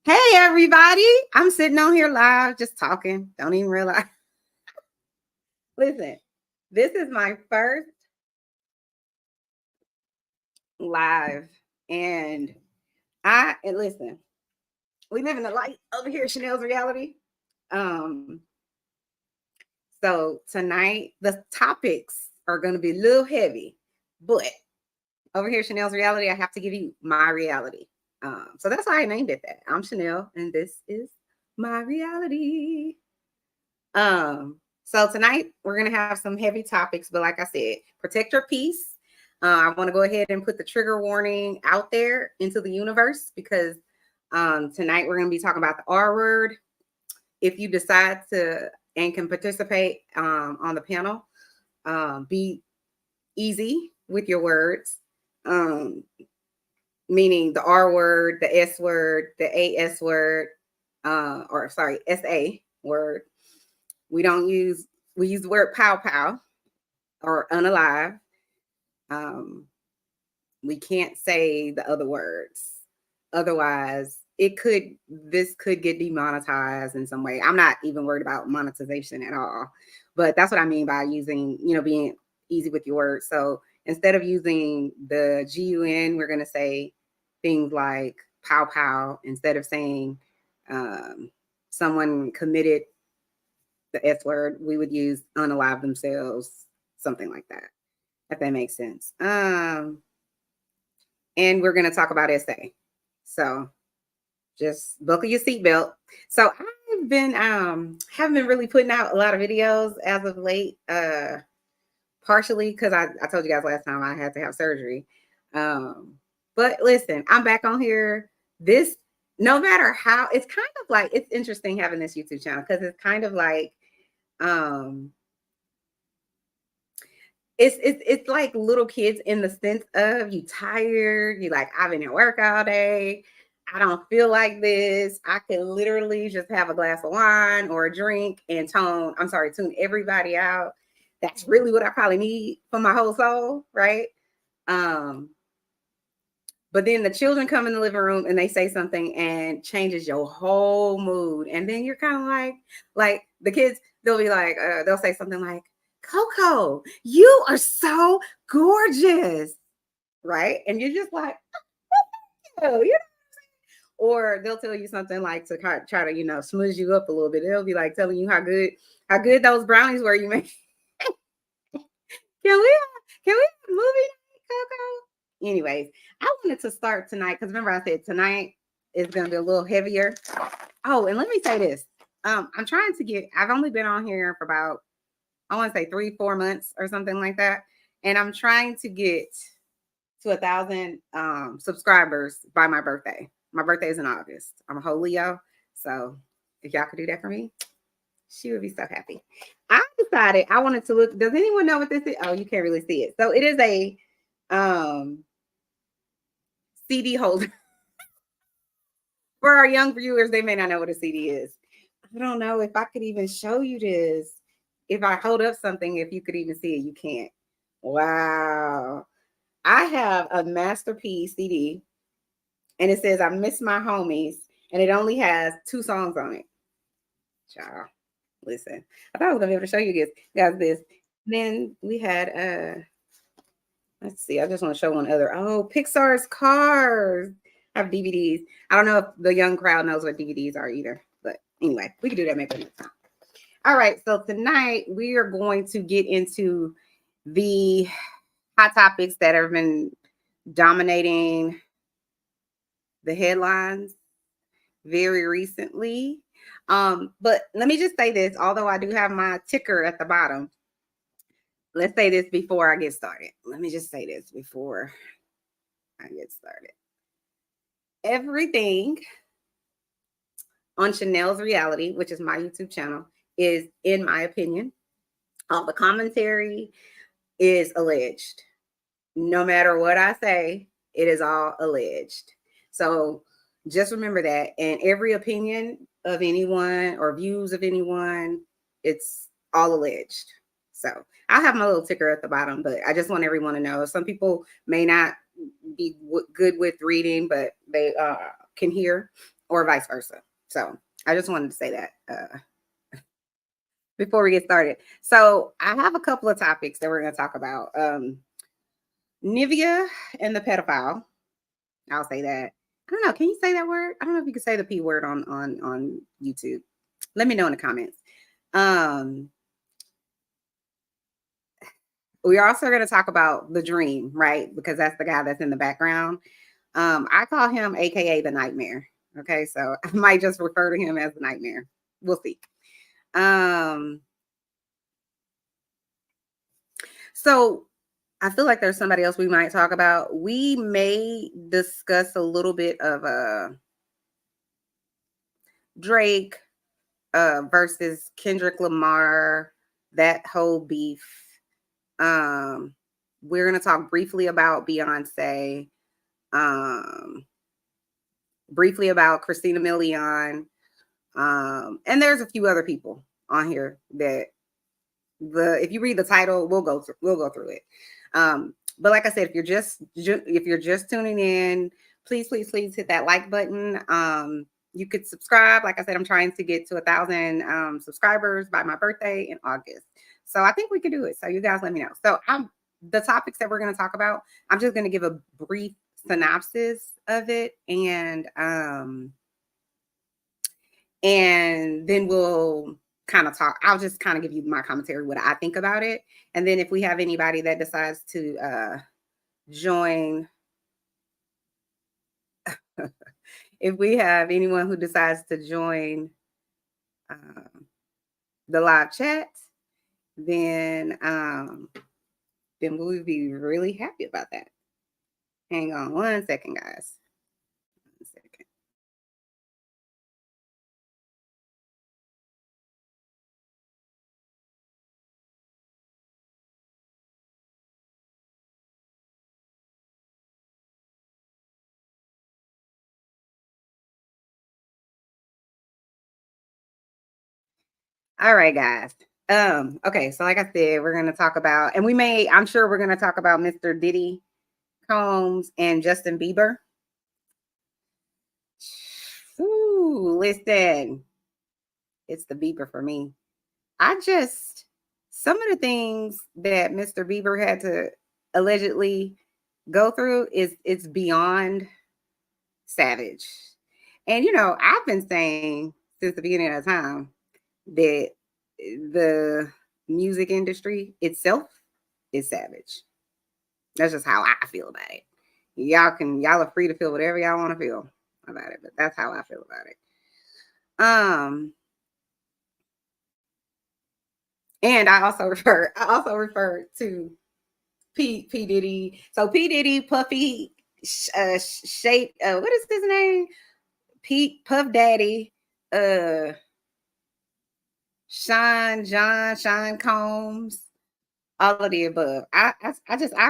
Hey, everybody. I'm sitting on here live, just talking. Don't even realize. Listen, this is my first live. And listen, we live in the light over here, Chanel's reality. So tonight, the topics are going to be a little heavy, but over here, Chanel's reality, I have to give you my reality. So that's why I named it that. I'm Chanel, and this is my reality. So tonight we're gonna have some heavy topics, but like I said, protect your peace. I want to go ahead and put the trigger warning out there into the universe because tonight we're gonna be talking about the R word. If you decide to and can participate on the panel, be easy with your words. Meaning the R word, the S word, the AS word, SA word. We use the word pow pow or unalive. We can't say the other words. Otherwise, this could get demonetized in some way. I'm not even worried about monetization at all. But that's what I mean by using, being easy with your words. So instead of using the GUN, we're going to say things like pow pow instead of saying someone committed the S word. We would use unalive themselves, something like that, if that makes sense. And we're going to talk about SA. So just buckle your seatbelt. So I've been haven't been really putting out a lot of videos as of late, partially because I told you guys last time I had to have surgery. But listen, I'm back on here. No matter how, it's kind of like, it's interesting having this YouTube channel because it's kind of like, it's like little kids in the sense of you tired, you like, I've been at work all day. I don't feel like this. I can literally just have a glass of wine or a drink and tune everybody out. That's really what I probably need for my whole soul, right? But then the children come in the living room and they say something and changes your whole mood. And then you're kind of like the kids, they'll be like, they'll say something like, Coco, you are so gorgeous, right? And you're just like, oh, you know. Or they'll tell you something like to try to, smooth you up a little bit. They'll be like telling you how good those brownies were you made. Can we have a movie night, Coco? Anyways, I wanted to start tonight because remember I said tonight is going to be a little heavier. Oh, and let me say this. I'm trying to I've only been on here for about, I want to say 3-4 months or something like that. And I'm trying to get to 1,000 subscribers by my birthday. My birthday is in August. I'm a whole Leo. So if y'all could do that for me, she would be so happy. I decided I wanted to look. Does anyone know what this is? Oh, you can't really see it. So it is a CD holder. For our young viewers, they may not know what a CD is. I don't know if I could even show you this. If I hold up something, if you could even see it, you can't. Wow. I have a masterpiece CD and it says I Miss My Homies and it only has 2 songs on it. Child, listen. I thought I was gonna be able to show you guys this. Then we had let's see, I just want to show one other. Oh, Pixar's Cars. I have DVDs. I don't know if the young crowd knows what DVDs are either. But anyway, we can do that maybe next time. All right, so tonight we are going to get into the hot topics that have been dominating the headlines very recently. But let me just say this, although I do have my ticker at the bottom. Let's say this before I get started. Let me just say this before I get started. Everything on Chanel's Reality, which is my YouTube channel, is, in my opinion, all the commentary is alleged. No matter what I say, it is all alleged. So just remember that. And every opinion of anyone or views of anyone, it's all alleged. So I have my little ticker at the bottom, but I just want everyone to know. Some people may not be good with reading, but they can hear. or vice versa. So I just wanted to say that before we get started. So I have a couple of topics that we're going to talk about. Nivea and the pedophile. I'll say that. I don't know. Can you say that word? I don't know if you can say the P word on YouTube. Let me know in the comments. We're also going to talk about the dream, right? Because that's the guy that's in the background. I call him A.K.A. the nightmare. Okay, so I might just refer to him as the nightmare. We'll see. So I feel like there's somebody else we might talk about. We may discuss a little bit of Drake versus Kendrick Lamar, that whole beef. We're going to talk briefly about Beyoncé, briefly about Christina Milian, and there's a few other people on here that if you read the title, we'll go through it. But like I said, if you're just tuning in, please hit that like button. You could subscribe. Like I said, I'm trying to get to 1,000 subscribers by my birthday in August. So I think we can do it. So you guys let me know. So the topics that we're going to talk about, I'm just going to give a brief synopsis of it, and then we'll kind of talk. I'll just kind of give you my commentary, what I think about it. And then if we have anybody that decides to join, if we have anyone who decides to join the live chat, then we'll be really happy about that. Hang on one second, guys. One second. All right, guys. Okay, so like I said, we're gonna talk about, and I'm sure we're gonna talk about Mr. Diddy Combs and Justin Bieber. Ooh, listen, it's the Bieber for me. Some of the things that Mr. Bieber had to allegedly go through it's beyond savage. And I've been saying since the beginning of time that the music industry itself is savage. That's just how I feel about it. Y'all are free to feel whatever y'all want to feel about it, but that's how I feel about it. And I also refer to P Diddy. So P Diddy, Puffy, Shape. What is his name? Puff Daddy. Sean Combs. All of the above. I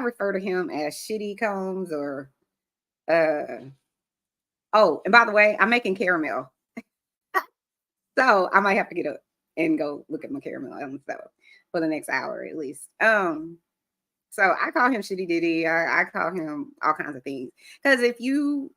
refer to him as Shitty Combs or. Oh, and by the way, I'm making caramel. So I might have to get up and go look at my caramel on the stove for the next hour at least. So I call him Shitty Diddy. I call him all kinds of things. Because if you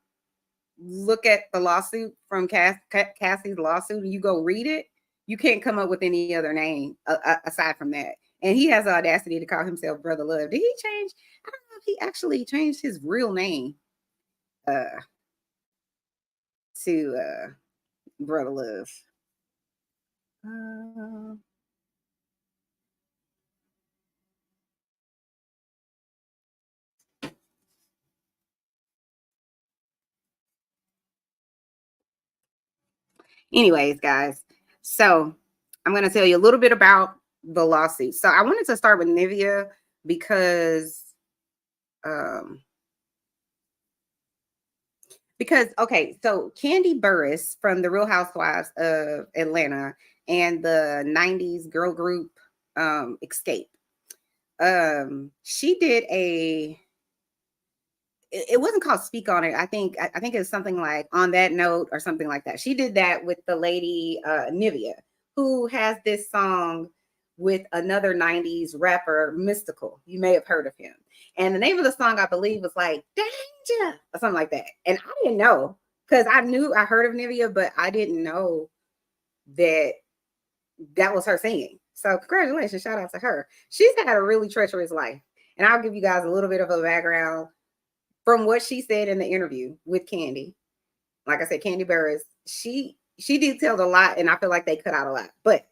look at the lawsuit from Cassie's lawsuit and you go read it, you can't come up with any other name aside from that. And he has the audacity to call himself Brother Love. Did he change? I don't know if he actually changed his real name to Brother Love. Anyways, guys, so I'm going to tell you a little bit about the lawsuit. So I wanted to start with Nivea because okay, so Kandi Burruss from the Real Housewives of Atlanta and the 90s girl group Escape. She did it wasn't called Speak On It. I think it was something like On That Note or something like that. She did that with the lady Nivea, who has this song with another 90s rapper, Mystical. You may have heard of him. And the name of the song, I believe, was like Danger or something like that. And I didn't know because I heard of Nivea, but I didn't know that that was her singing. So congratulations, shout out to her. She's had a really treacherous life. And I'll give you guys a little bit of a background from what she said in the interview with KANDI. Like I said, Kandi Burruss, she detailed a lot, and I feel like they cut out a lot. But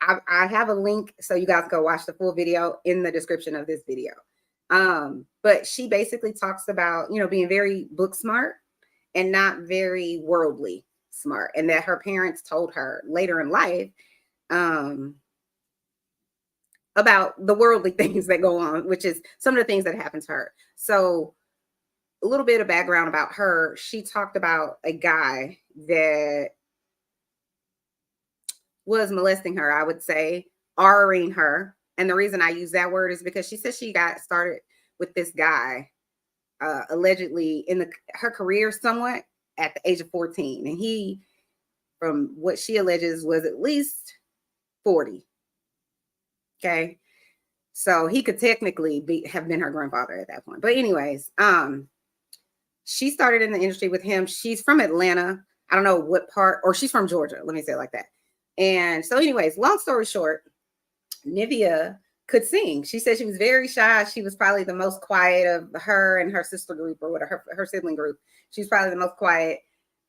I have a link so you guys go watch the full video in the description of this video. But she basically talks about, you know, being very book smart and not very worldly smart, and that her parents told her later in life about the worldly things that go on, which is some of the things that happen to her. So a little bit of background about her. She talked about a guy that was molesting her, I would say, R-ing her. And the reason I use that word is because she said she got started with this guy allegedly in her career somewhat at the age of 14. And he, from what she alleges, was at least 40. Okay. So he could technically have been her grandfather at that point. But anyways, she started in the industry with him. She's from Atlanta. I don't know what part, or she's from Georgia. Let me say it like that. And so anyways, long story short, Nivea could sing. She said she was very shy. She was probably the most quiet of her and her sister group, or whatever, her sibling group. She was probably the most quiet.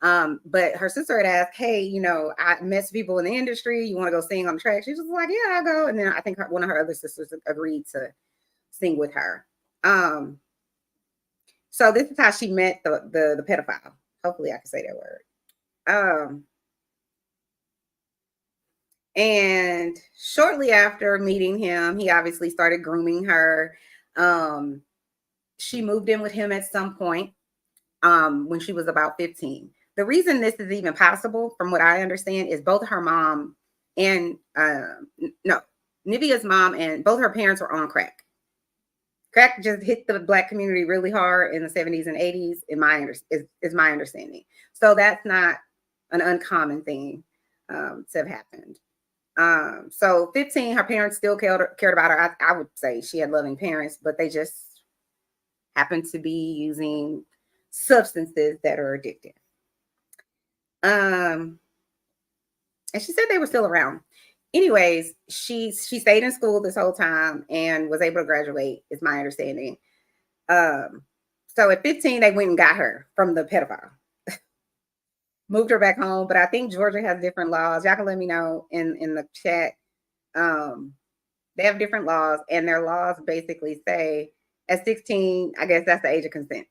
But her sister had asked, hey, you know, I met some people in the industry. You want to go sing on the track? She was like, yeah, I'll go. And then I think one of her other sisters agreed to sing with her. So this is how she met the pedophile. Hopefully I can say that word. And shortly after meeting him, he obviously started grooming her. She moved in with him at some point when she was about 15. The reason this is even possible, from what I understand, is both her mom and Nivea's mom and both her parents were on crack. Crack just hit the Black community really hard in the 70s and 80s, is my understanding. So that's not an uncommon thing to have happened. So 15, her parents still cared about her. I would say she had loving parents, but they just happened to be using substances that are addictive. And she said they were still around. Anyways, she stayed in school this whole time and was able to graduate, is my understanding. So at 15, they went and got her from the pedophile. Moved her back home, but I think Georgia has different laws. Y'all can let me know in the chat. They have different laws, and their laws basically say at 16, I guess that's the age of consent,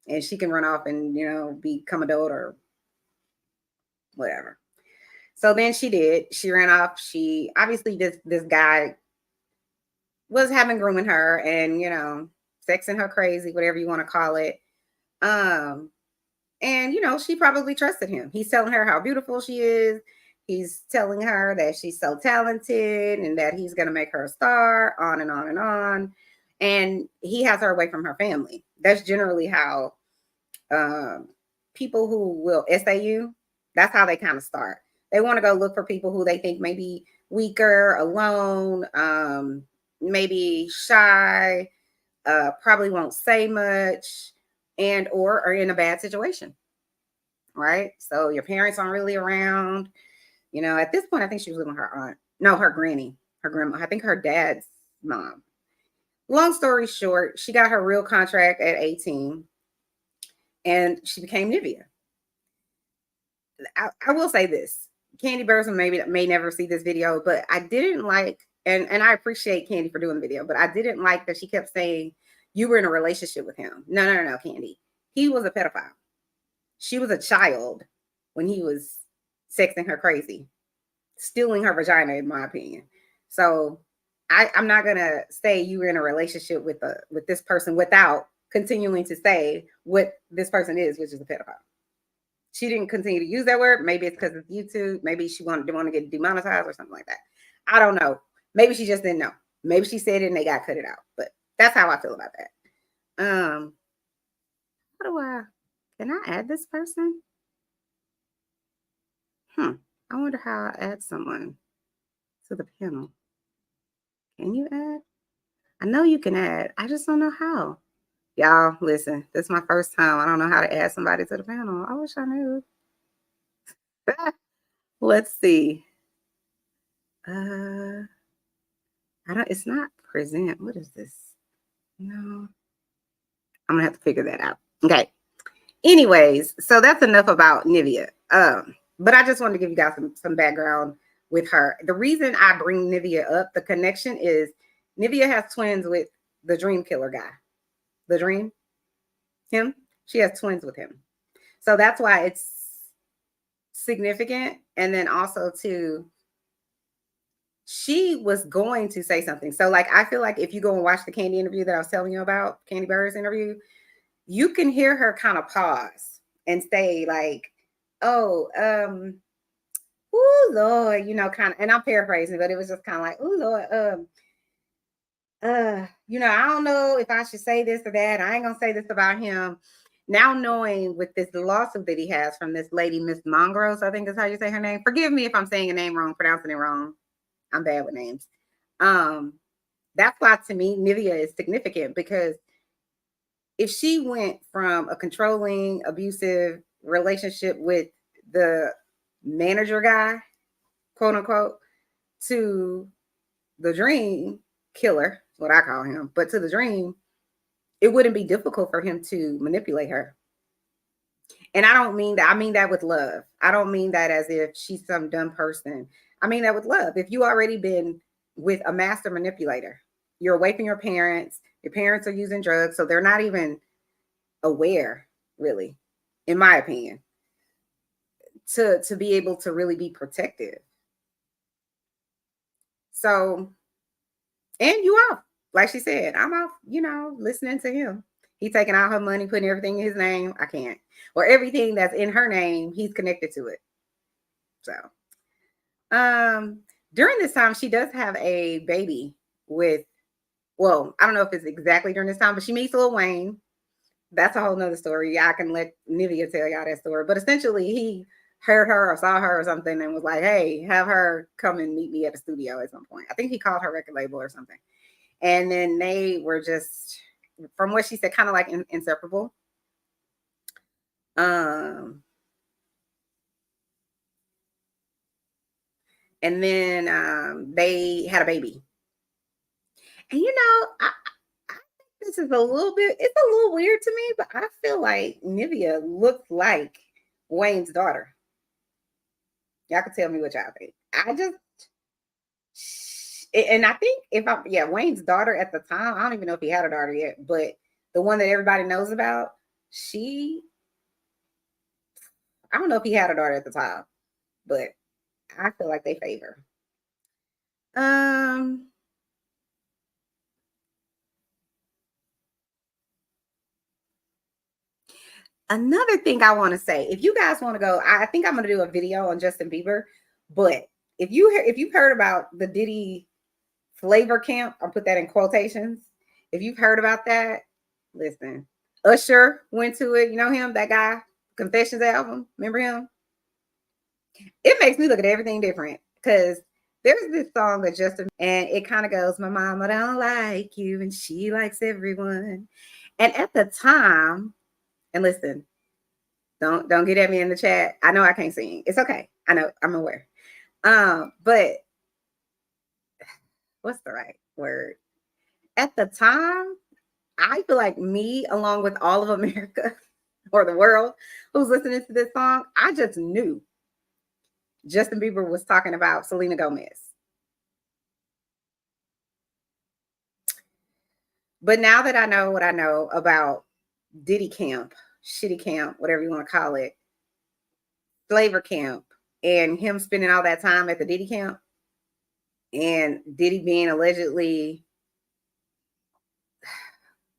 and she can run off and, you know, become adult or whatever. So then she did. She ran off. She obviously this guy was having grooming her and, you know, sexing her crazy, whatever you want to call it. And, you know, she probably trusted him. He's telling her how beautiful she is. He's telling her that she's so talented and that he's going to make her a star, on and on and on. And he has her away from her family. That's generally how people who will SAU, that's how they kind of start. They want to go look for people who they think may be weaker, alone, maybe shy, probably won't say much, and or are in a bad situation, right? So your parents aren't really around. You know, at this point, I think she was living with her aunt. No, her granny, her grandma. I think her dad's mom. Long story short, she got her real contract at 18, and she became Nivea. I will say this. Kandi Burruss may never see this video, but I didn't like, and I appreciate Kandi for doing the video, but I didn't like that she kept saying you were in a relationship with him. No, Kandi. He was a pedophile. She was a child when he was sexing her crazy, stealing her vagina, in my opinion. So I'm not gonna say you were in a relationship with this person without continuing to say what this person is, which is a pedophile. She didn't continue to use that word. Maybe it's because of YouTube. Maybe she didn't want to get demonetized or something like that. I don't know. Maybe she just didn't know. Maybe she said it and they got cut it out. But that's how I feel about that. Can I add this person? I wonder how I add someone to the panel. Can you add? I know you can add. I just don't know how. Y'all, listen, this is my first time. I don't know how to add somebody to the panel. I wish I knew. Let's see. I don't, it's not present. What is this? No. I'm gonna have to figure that out. Okay. Anyways, so that's enough about Nivea. But I just wanted to give you guys some background with her. The reason I bring Nivea up, the connection is Nivea has twins with the dream killer guy. The dream, him. She has twins with him. So that's why it's significant. And then also too, she was going to say something. So like, I feel like if you go and watch the KANDI interview that I was telling you about, Kandi Burruss interview, you can hear her kind of pause and say like, oh, oh Lord, you know, kind of, and I'm paraphrasing, but it was just kind of like, oh Lord, you know, I don't know if I should say this or that. I ain't gonna say this about him. Now knowing with this lawsuit that he has from this lady, Miss Mongroe, I think is how you say her name. Forgive me if I'm saying a name wrong, pronouncing it wrong. I'm bad with names. That's why to me, Nivea is significant, because if she went from a controlling, abusive relationship with the manager guy, quote unquote, to the dream killer, what I call him, but to the dream, it wouldn't be difficult for him to manipulate her. And I don't mean that, I mean that with love. I don't mean that as if she's some dumb person. I mean that with love. If you already been with a master manipulator, you're away from your parents are using drugs, so they're not even aware, really, in my opinion, to be able to really be protective. So, and you off, like she said, I'm off, you know, listening to him. He's taking all her money, putting everything in his name. I can't. Or everything that's in her name, he's connected to it. So, during this time, she does have a baby with, well, I don't know if it's exactly during this time, but she meets Lil Wayne. That's a whole nother story. I can let Nivea tell y'all that story. But essentially, he heard her or saw her or something and was like, hey, have her come and meet me at the studio at some point. I think he called her record label or something. And then they were just, from what she said, kind of like inseparable. And then they had a baby. And you know, I this is a little bit, it's a little weird to me, but I feel like Nivea looked like Wayne's daughter. Y'all can tell me what y'all think. I just, and I think if I'm, yeah, Wayne's daughter at the time, I don't even know if he had a daughter yet, but the one that everybody knows about, she, I don't know if he had a daughter at the time, but I feel like they favor. Another thing I want to say, if you guys want to go, I think I'm going to do a video on Justin Bieber, but if you've heard about the Diddy flavor camp, I'll put that in quotations. If you've heard about that, listen. Usher went to it. You know him, that guy, Confessions album. Remember him? It makes me look at everything different, because there's this song that Justin, and it kind of goes, my mama don't like you and she likes everyone. And at the time, and listen, don't get at me in the chat. I know I can't sing. It's okay. I know, I'm aware. But what's the right word? At the time, I feel like me, along with all of America or the world who's listening to this song, I just knew Justin Bieber was talking about Selena Gomez. But now that I know what I know about Diddy camp, shitty camp, whatever you want to call it, flavor camp, and him spending all that time at the Diddy camp, and Diddy being allegedly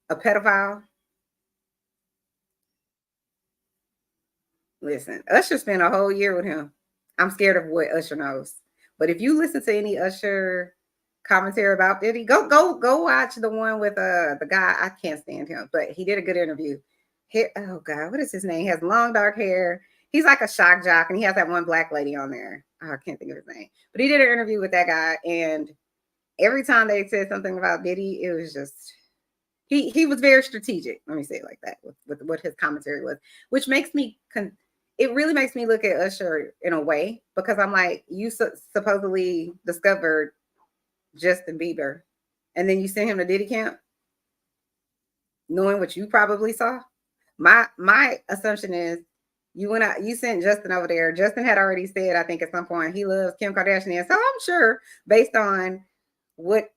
a pedophile. Listen, Usher spent a whole year with him. I'm scared of what Usher knows. But if you listen to any Usher commentary about Diddy, go watch the one with the guy. I can't stand him, but he did a good interview. Oh God, what is his name? He has long dark hair. He's like a shock jock, and he has that one black lady on there. Oh, I can't think of his name, but he did an interview with that guy, and every time they said something about Diddy, it was just, He was very strategic. Let me say it like that with what his commentary was, which makes me it really makes me look at Usher in a way, because I'm like, you supposedly discovered Justin Bieber, and then you sent him to Diddy camp, knowing what you probably saw. My assumption is you went out, you sent Justin over there. Justin had already said, I think at some point, he loves Kim Kardashian. So I'm sure, based on what's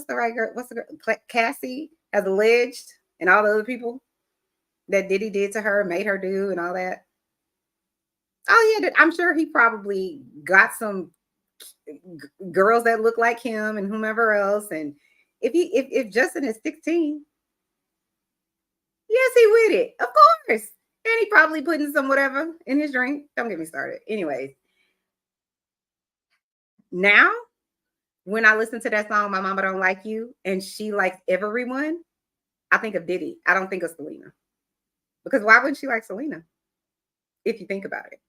the right girl? What's the girl? Cassie has alleged, and all the other people that Diddy did to her, made her do, and all that. Oh yeah, I'm sure he probably got some girls that look like him and whomever else. And if Justin is 16, yes, he with it, of course. And he probably putting some whatever in his drink. Don't get me started. Anyways, now when I listen to that song, My Mama Don't Like You, and she likes everyone, I think of Diddy. I don't think of Selena. Because why wouldn't she like Selena? If you think about it.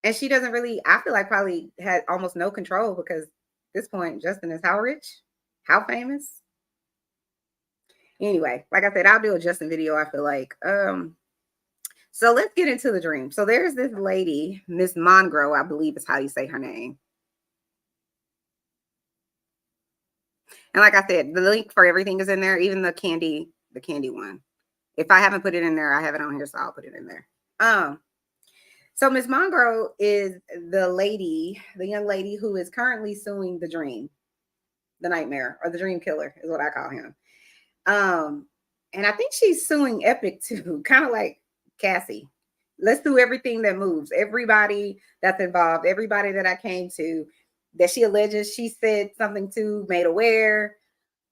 And she doesn't really, I feel like, probably had almost no control, because at this point, Justin is how rich? How famous? Anyway, like I said, I'll do a Justin video, I feel like. So let's get into the dream. So there's this lady, Miss Mongroe, I believe is how you say her name. And like I said, the link for everything is in there, even the KANDI one. If I haven't put it in there, I have it on here, so I'll put it in there. So Miss Mongroe is the young lady who is currently suing the dream, the nightmare, or the dream killer is what I call him. And I think she's suing Epic too, kind of like Cassie. Let's do everything that moves. Everybody that's involved, everybody that I came to, that she alleges she said something to, made aware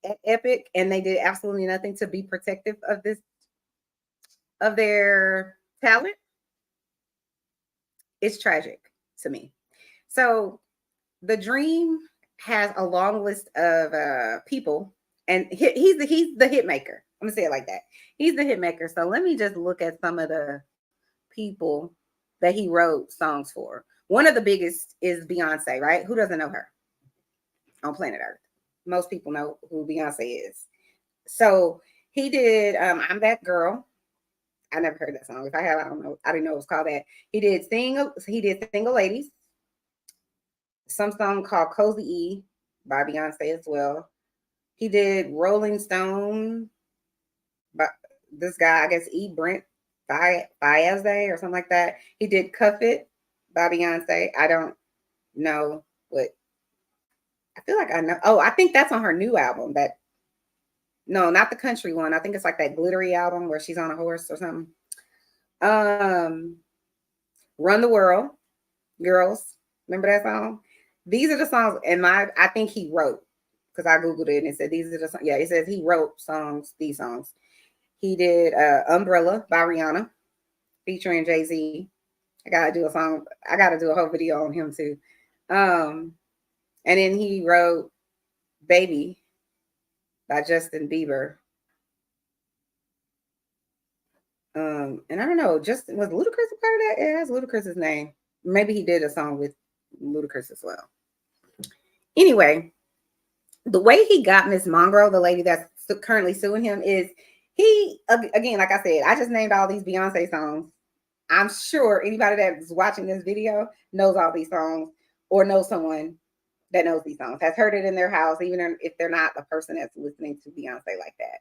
at Epic, and they did absolutely nothing to be protective of this, of their talent. It's tragic to me. So the dream has a long list of people, and he's the Hitmaker. I'm gonna say it like that. He's the Hitmaker. So let me just look at some of the people that he wrote songs for. One of the biggest is Beyoncé, right? Who doesn't know her on planet Earth? Most people know who Beyoncé is. So he did I'm That Girl. I never heard that song. If I have, I don't know. I didn't know it was called that. He did Single Ladies. Some song called Cozy E by Beyoncé as well. He did Rolling Stone by this guy, I guess Brent Faiyaz or something like that. He did Cuff It by Beyoncé. I don't know what. I feel like I know. Oh, I think that's on her new album. No, not the country one. I think it's like that glittery album where she's on a horse or something. Run the World, Girls. Remember that song? These are the songs, and I think he wrote, because I Googled it and it said these are the songs. Yeah, it says he wrote these songs. He did Umbrella by Rihanna, featuring JAYZ. I gotta do a whole video on him too. And then he wrote Baby by Justin Bieber. And I don't know, was Ludacris a part of that? Yeah, that's Ludacris's name. Maybe he did a song with Ludacris as well. Anyway, the way he got Miss Monroe, the lady that's currently suing him, is he, again, like I said, I just named all these Beyoncé songs. I'm sure anybody that's watching this video knows all these songs, or knows someone that knows these songs, has heard it in their house, even if they're not a person that's listening to Beyoncé like that.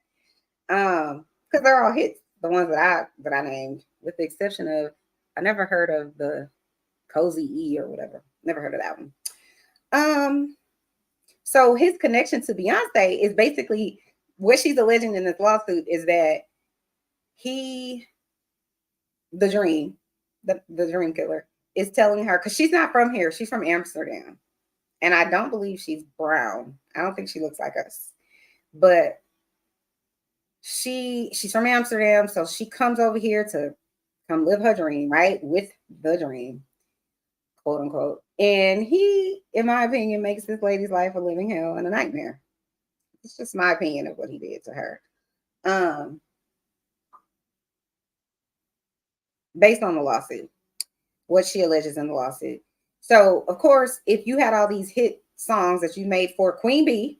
Because they're all hits, the ones that I named, with the exception of, I never heard of the Cozy E or whatever. Never heard of that one. So his connection to Beyoncé is basically what she's alleging in this lawsuit is that the dream killer, is telling her, because she's not from here, she's from Amsterdam. And I don't believe she's brown. I don't think she looks like us. But she's from Amsterdam, so she comes over here to come live her dream, right? With the dream, quote unquote. And he, in my opinion, makes this lady's life a living hell and a nightmare. It's just my opinion of what he did to her. Based on the lawsuit, what she alleges in the lawsuit. So, of course, if you had all these hit songs that you made for Queen Bee,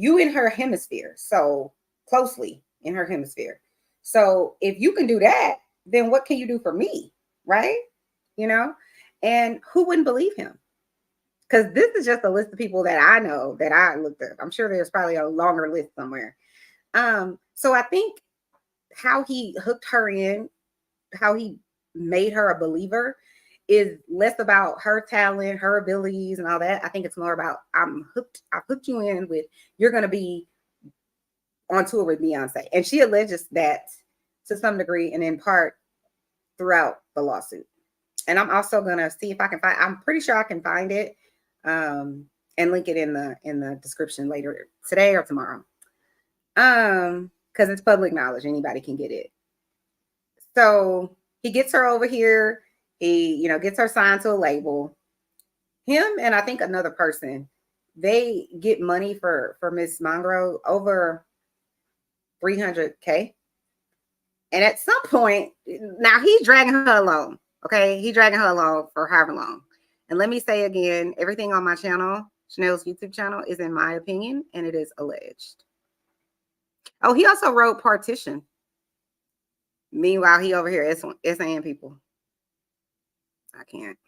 you in her hemisphere, so closely in her hemisphere. So if you can do that, then what can you do for me? Right? You know, and who wouldn't believe him? Because this is just a list of people that I know that I looked up. I'm sure there's probably a longer list somewhere. So I think how he hooked her in, how he made her a believer, is less about her talent, her abilities, and all that. I think it's more about I've hooked you in with, you're gonna be on tour with Beyonce. And she alleges that to some degree and in part throughout the lawsuit. And I'm also gonna see if I can find, I'm pretty sure I can find it and link it in the description later today or tomorrow. Because it's public knowledge, anybody can get it. So he gets her over here, he, you know, gets her signed to a label. Him and I think another person, they get money for Miss Monroe over $300K. And at some point, now he's dragging her along. Okay, he's dragging her along for however long. And let me say again, everything on my channel, Chanel's YouTube channel, is in my opinion, and it is alleged. Oh, he also wrote Partition. Meanwhile, he over here saying people. I can't.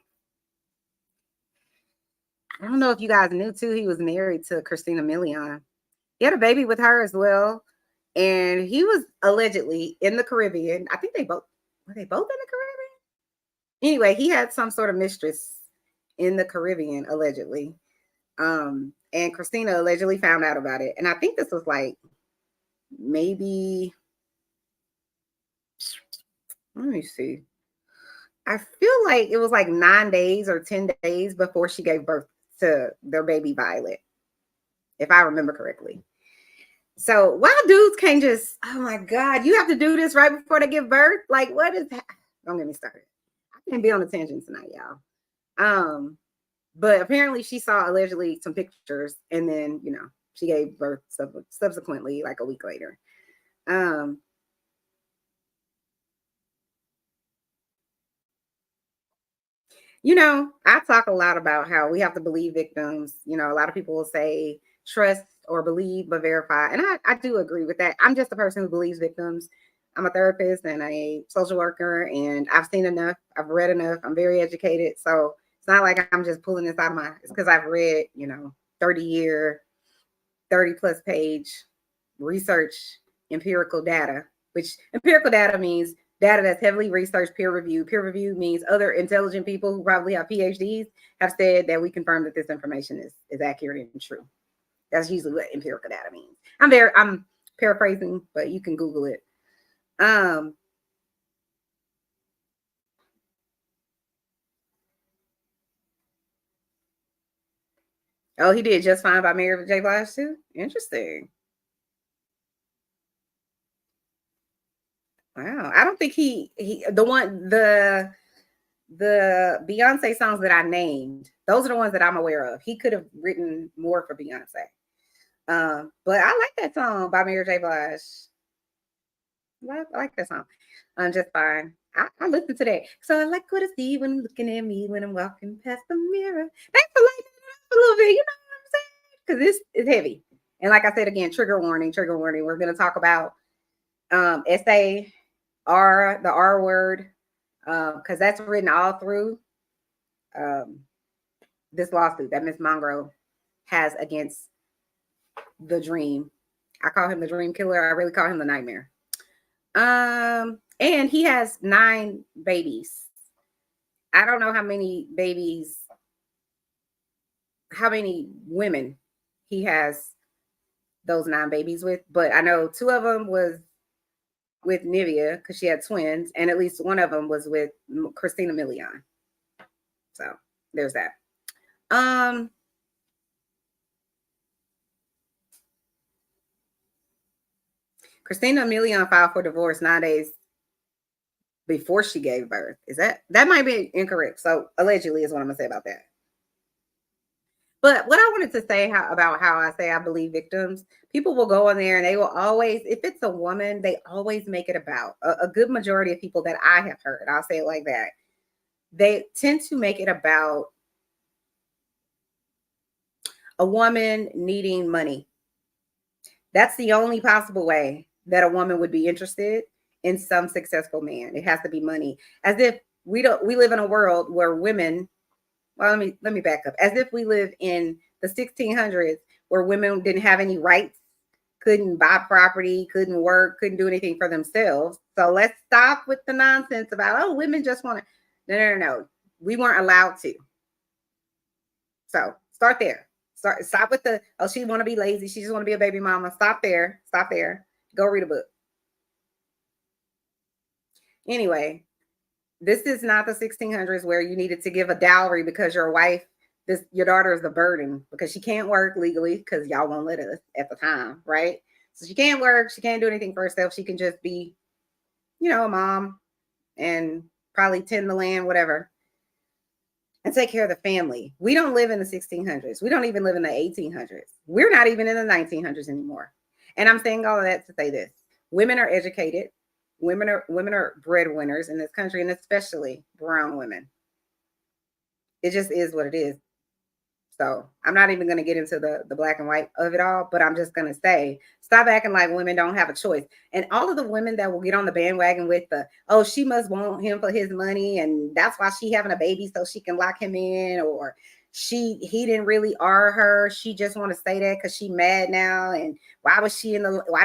I don't know if you guys knew too, he was married to Christina Milian. He had a baby with her as well. And he was allegedly in the Caribbean. I think were they both in the Caribbean? Anyway, he had some sort of mistress in the Caribbean, allegedly. And Christina allegedly found out about it. And I think this was like maybe, let me see. I feel like it was like 9 days or 10 days before she gave birth to their baby Violet, if I remember correctly. So why dudes can't just, oh my God, you have to do this right before they give birth? Like, what is that? Don't get me started. I can't be on a tangent tonight, y'all. But apparently she saw allegedly some pictures, and then, you know, she gave birth subsequently, like a week later. You know, I talk a lot about how we have to believe victims. You know, a lot of people will say trust or believe but verify. And I do agree with that. I'm just a person who believes victims. I'm a therapist and a social worker, and I've seen enough. I've read enough. I'm very educated. So it's not like I'm just pulling this out of it's because I've read, you know, 30 plus page research empirical data, which empirical data means data that's heavily researched, peer reviewed. Peer review means other intelligent people who probably have PhDs have said that we confirm that this information is accurate and true. That's usually what empirical data means. I'm paraphrasing, but you can Google it. Oh, he did just fine by Mary J. Blige too. Interesting. Wow. I don't think the Beyonce songs that I named, those are the ones that I'm aware of. He could have written more for Beyonce. But I like that song by Mary J. Blige. I like that song. Just fine. I listen to that. So I like what I see when I'm looking at me when I'm walking past the mirror. Thanks for lighting it up a little bit. You know what I'm saying? Because this is heavy. And like I said again, trigger warning, trigger warning. We're going to talk about SAR, the R word, because that's written all through this lawsuit that Miss Monroe has against the Dream. I call him the Dream Killer. I really call him the Nightmare. And he has 9 babies. I don't know how many women he has those 9 babies with, but I know 2 of them was with Nivea because she had twins, and at least one of them was with Christina Milian. So there's that. Christina Milian filed for divorce 9 days before she gave birth. That might be incorrect. So allegedly is what I'm gonna say about that. But what I wanted to say about how I say I believe victims, people will go on there and they will always, if it's a woman, they always make it about a good majority of people that I have heard. I'll say it like that. They tend to make it about a woman needing money That's the only possible way that a woman would be interested in some successful man. It has to be money. As if we live in a world where women, well, let me back up. As if we live in the 1600s where women didn't have any rights, couldn't buy property, couldn't work, couldn't do anything for themselves. So let's stop with the nonsense about, oh, women just want to. No. We weren't allowed to. So start there. Stop with the, oh, she want to be lazy. She just want to be a baby mama. Stop there. Stop there. Go read a book. Anyway, this is not the 1600s where you needed to give a dowry because your wife, your daughter is a burden because she can't work legally because y'all won't let us at the time, right? So she can't work. She can't do anything for herself. She can just be, a mom and probably tend the land, whatever, and take care of the family. We don't live in the 1600s. We don't even live in the 1800s. We're not even in the 1900s anymore. And I'm saying all of that to say this. Women are educated. Women are breadwinners in this country, and especially brown women. It just is what it is. So I'm not even going to get into the black and white of it all, but I'm just going to say, stop acting like women don't have a choice. And all of the women that will get on the bandwagon with the, oh, she must want him for his money, and that's why she having a baby so she can lock him in, or he didn't really R her. She just want to say that because she mad now. And why did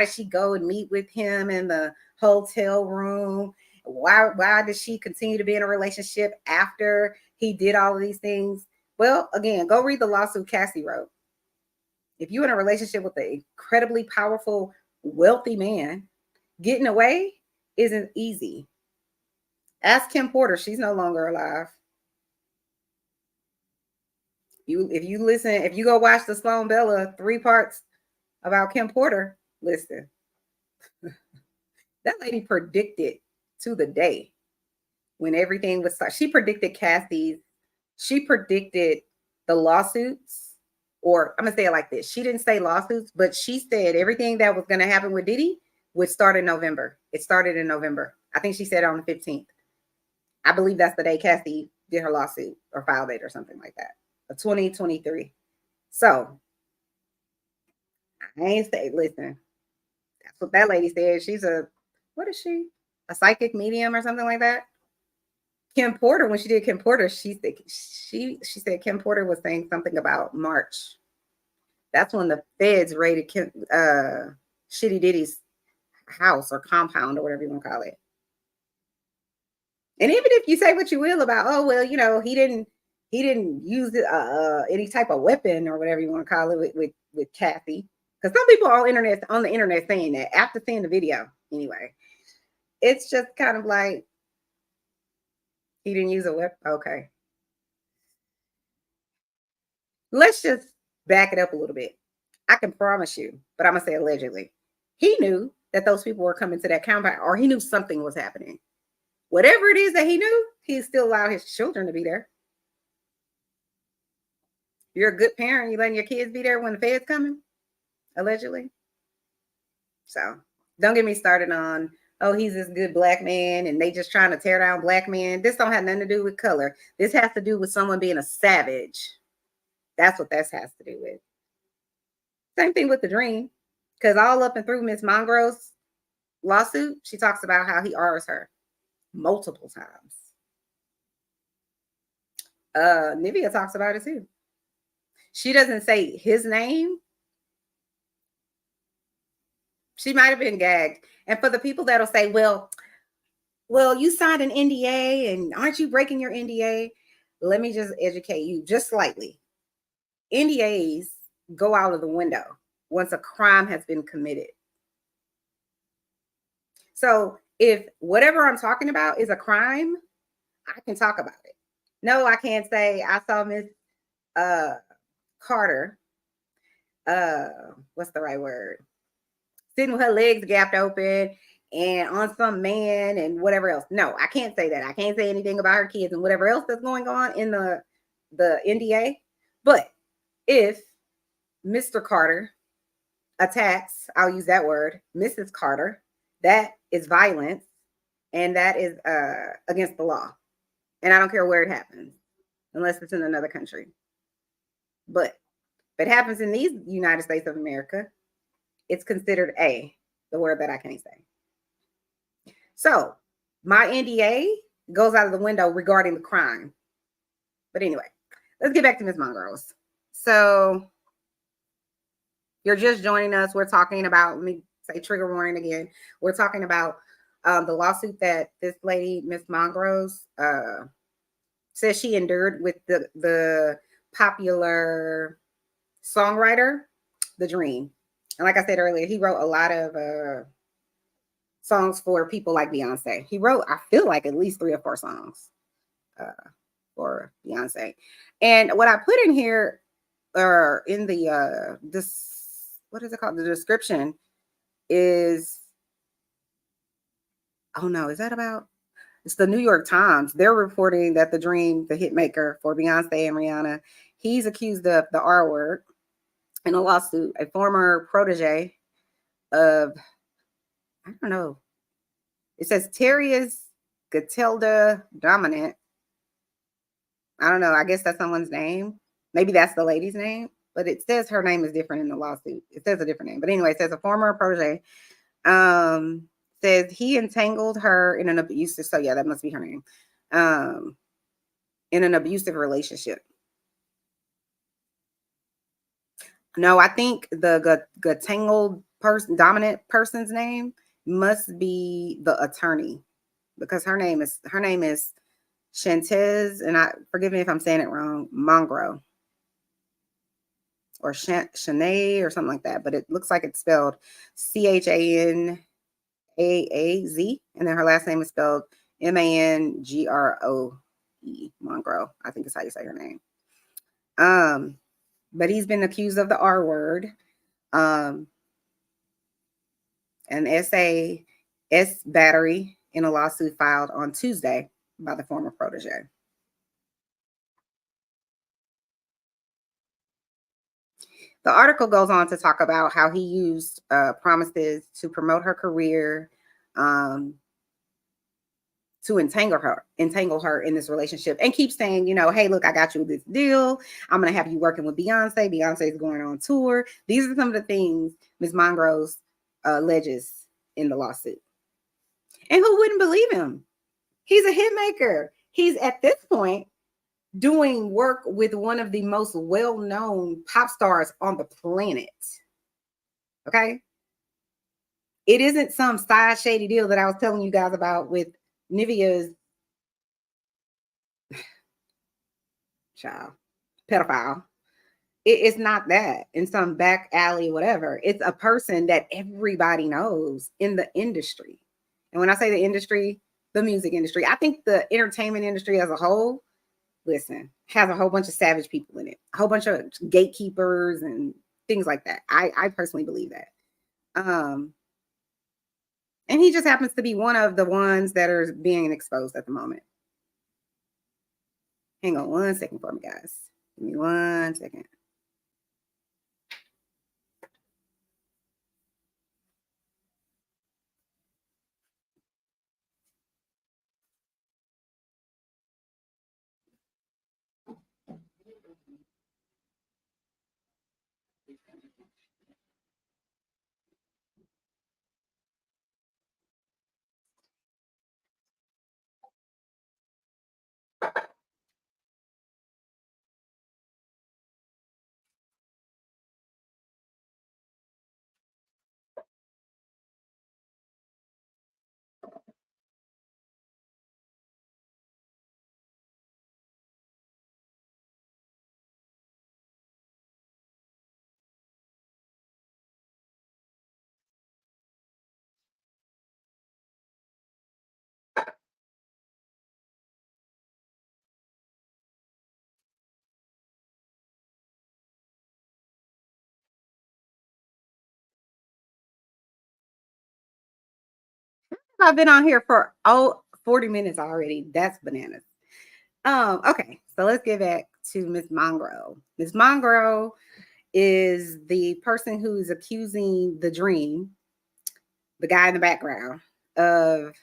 she go and meet with him in the hotel room? Why did she continue to be in a relationship after he did all of these things? Well, again, go read the lawsuit Cassie wrote. If you're in a relationship with an incredibly powerful, wealthy man, getting away isn't easy. Ask Kim Porter. She's no longer alive. If you go watch the Sloan Bella 3 parts about Kim Porter, listen. That lady predicted to the day when everything was started. She predicted Cassie's. She predicted the lawsuits, or I'm going to say it like this. She didn't say lawsuits, but she said everything that was going to happen with Diddy would start in November. It started in November. I think she said on the 15th. I believe that's the day Cassie did her lawsuit or filed it or something like that. Of 2023. So I ain't say, listen, that's what that lady said. She's what is she? A psychic medium or something like that? Kim Porter, when she did Kim Porter, she said Kim Porter was saying something about March. That's when the feds raided Shitty Diddy's house or compound or whatever you want to call it. And even if you say what you will about, oh well, he didn't use any type of weapon or whatever you want to call it with Kathy, because some people on the internet saying that after seeing the video. Anyway, it's just kind of like, he didn't use a weapon. Okay. Let's just back it up a little bit. I can promise you, but I'm going to say allegedly. He knew that those people were coming to that compound, or he knew something was happening. Whatever it is that he knew, he still allowed his children to be there. You're a good parent. You letting your kids be there when the Fed's coming, allegedly. So don't get me started on, oh, he's this good black man and they just trying to tear down black men. This don't have nothing to do with color. This has to do with someone being a savage. That's what that has to do with. Same thing with the dream, because all up and through Miss Mangroe's lawsuit, she talks about how he R's her multiple times. Nivea talks about it too. She doesn't say his name. She might have been gagged. And for the people that'll say, well, you signed an NDA and aren't you breaking your NDA? Let me just educate you just slightly. NDAs go out of the window once a crime has been committed. So if whatever I'm talking about is a crime, I can talk about it. No, I can't say I saw Miss Carter, what's the right word? Sitting with her legs gapped open and on some man and whatever else. No, I can't say that. I can't say anything about her kids and whatever else that's going on in the NDA. But if Mr. Carter attacks, I'll use that word, Mrs. Carter, that is violence and that is against the law. And I don't care where it happens, unless it's in another country. But if it happens in these United States of America, it's considered A, the word that I can't say. So my NDA goes out of the window regarding the crime. But anyway, let's get back to Ms. Monroe. So you're just joining us. We're talking about, let me say trigger warning again. We're talking about the lawsuit that this lady, Ms. Monroe, says she endured with the popular songwriter, The Dream. And like I said earlier, he wrote a lot of songs for people like Beyoncé. He wrote, I feel like, at least 3 or 4 songs for Beyoncé. And what I put in here, or in the what is it called? The description is, oh no, is that about? It's the New York Times. They're reporting that The Dream, the hitmaker for Beyoncé and Rihanna, he's accused of the R word in a lawsuit. A former protégée of, I don't know, it says Terius Gesteelde-Diamant. I don't know. I guess that's someone's name. Maybe that's the lady's name, but it says her name is different in the lawsuit. It says a different name. But anyway, it says a former protege says he entangled her in an abusive, so yeah, that must be her name, in an abusive relationship. No, I think the tangled person, dominant person's name must be the attorney, because her name is Chanaaz, and I forgive me if I'm saying it wrong, Mangroe, or Channii or something like that, but it looks like it's spelled CHANAAZ, and then her last name is spelled MANGROE, Monroe. I think is how you say her name. But he's been accused of the R word, an SAS battery in a lawsuit filed on Tuesday by the former protege. The article goes on to talk about how he used promises to promote her career, to entangle her in this relationship, and keep saying, you know, hey, look, I got you this deal. I'm going to have you working with Beyoncé. Beyoncé is going on tour. These are some of the things Ms. Monroe alleges in the lawsuit. And who wouldn't believe him? He's a hit maker. He's at this point doing work with one of the most well-known pop stars on the planet. Okay. It isn't some side shady deal that I was telling you guys about with Nivea's child, pedophile. It's not that in some back alley, whatever. It's a person that everybody knows in the industry. And when I say the industry, the music industry, I think the entertainment industry as a whole, listen, has a whole bunch of savage people in it, a whole bunch of gatekeepers and things like that. I personally believe that. And he just happens to be one of the ones that are being exposed at the moment. Hang on 1 second for me, guys. Give me 1 second. I've been on here for 40 minutes already. That's bananas. Okay, so let's get back to Ms. Monroe. Ms. Monroe is the person who's accusing The Dream, the guy in the background, of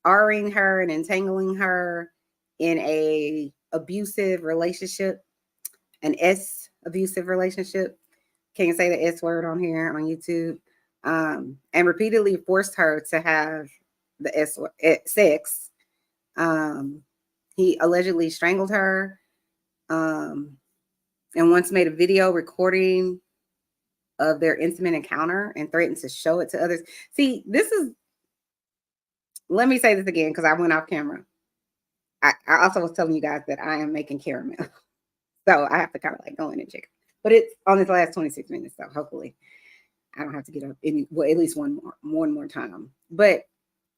R-ing her and entangling her in a abusive relationship, an abusive relationship. Can't say the S word on here on YouTube. and repeatedly forced her to have the sex. He allegedly strangled her, and once made a video recording of their intimate encounter and threatened to show it to others. See, let me say this again because I went off camera. I also was telling you guys that I am making caramel. So I have to kind of like go in and check. But it's on this last 26 minutes, so hopefully I don't have to get up at least one more time. But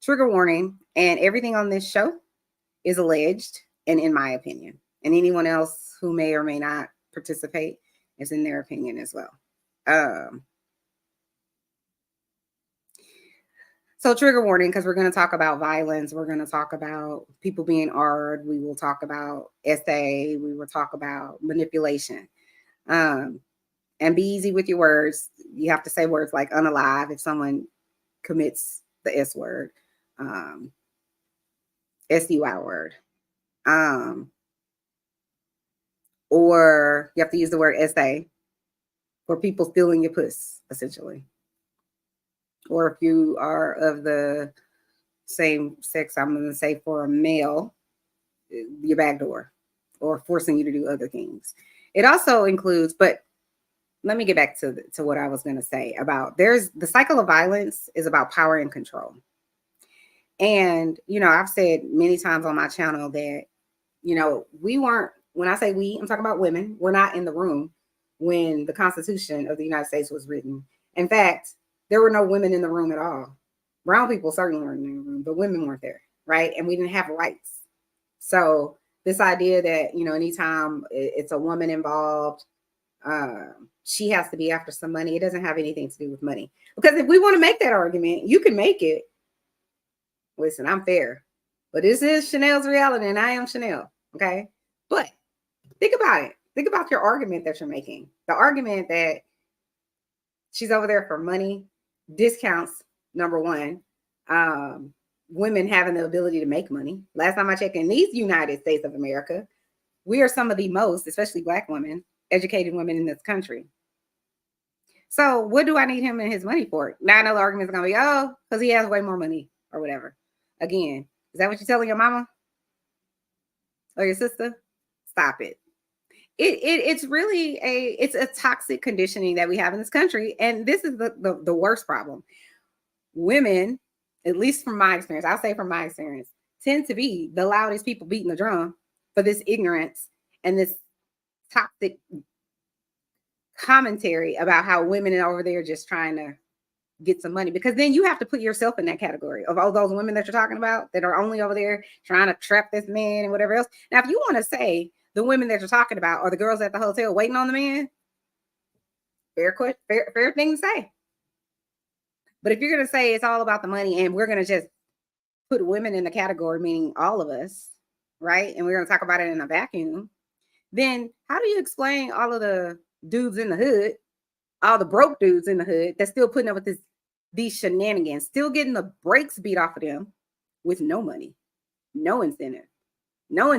trigger warning, and everything on this show is alleged and in my opinion. And anyone else who may or may not participate is in their opinion as well. So trigger warning, because we're going to talk about violence. We're going to talk about people being AR'd. We will talk about SA. We will talk about manipulation. And be easy with your words. You have to say words like unalive if someone commits the S word, SUI word. Or you have to use the word SA for people stealing your puss, essentially. Or if you are of the same sex, I'm going to say for a male, your back door, or forcing you to do other things. It also includes, but let me get back to what I was going to say about the cycle of violence is about power and control. And, you know, I've said many times on my channel that, you know, when I say we, I'm talking about women, we're not in the room when the Constitution of the United States was written. In fact, there were no women in the room at all. Brown people certainly weren't in the room, but women weren't there, right? And we didn't have rights. So this idea that, you know, anytime it's a woman involved, she has to be after some money. It doesn't have anything to do with money. Because if we want to make that argument, you can make it. Listen, I'm fair. But this is Chanel's reality, and I am Chanel, okay? But think about it. Think about your argument that you're making. The argument that she's over there for money, discounts, number one. Women having the ability to make money. Last time I checked, in these United States of America, we are some of the most, especially Black women, educated women in this country. So what do I need him and his money for? Now I know the argument is going to be, oh, because he has way more money or whatever. Again, is that what you're telling your mama or your sister? Stop it. It's really it's a toxic conditioning that we have in this country. And this is the worst problem. Women, at least from my experience, I'll say from my experience, tend to be the loudest people beating the drum for this ignorance and this toxic commentary about how women are over there just trying to get some money. Because then you have to put yourself in that category of all those women that you're talking about that are only over there trying to trap this man and whatever else. Now, if you want to say the women that you're talking about are the girls at the hotel waiting on the man, fair thing to say. But if you're going to say it's all about the money and we're going to just put women in the category, meaning all of us, right? And we're going to talk about it in a vacuum, then how do you explain all of the dudes in the hood, all the broke dudes in the hood that's still putting up with these shenanigans, still getting the brakes beat off of them with no money, no incentive, no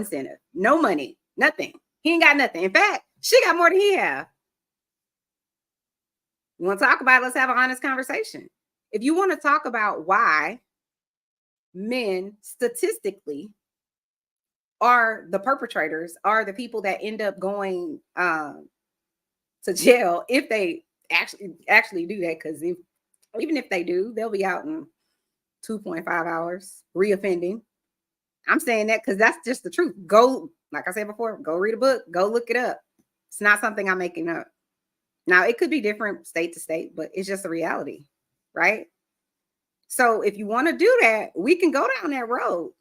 money, nothing. He ain't got nothing. In fact, she got more than he have. You want to talk about it? Let's have an honest conversation. If you want to talk about why men statistically are the perpetrators, are the people that end up going to jail if they actually do that, because even if they do, they'll be out in 2.5 hours reoffending. I'm saying that because that's just the truth. Go, like I said before, go read a book, go look it up. It's not something I'm making up. Now, it could be different state to state, but it's just a reality, right? So if you want to do that, we can go down that road.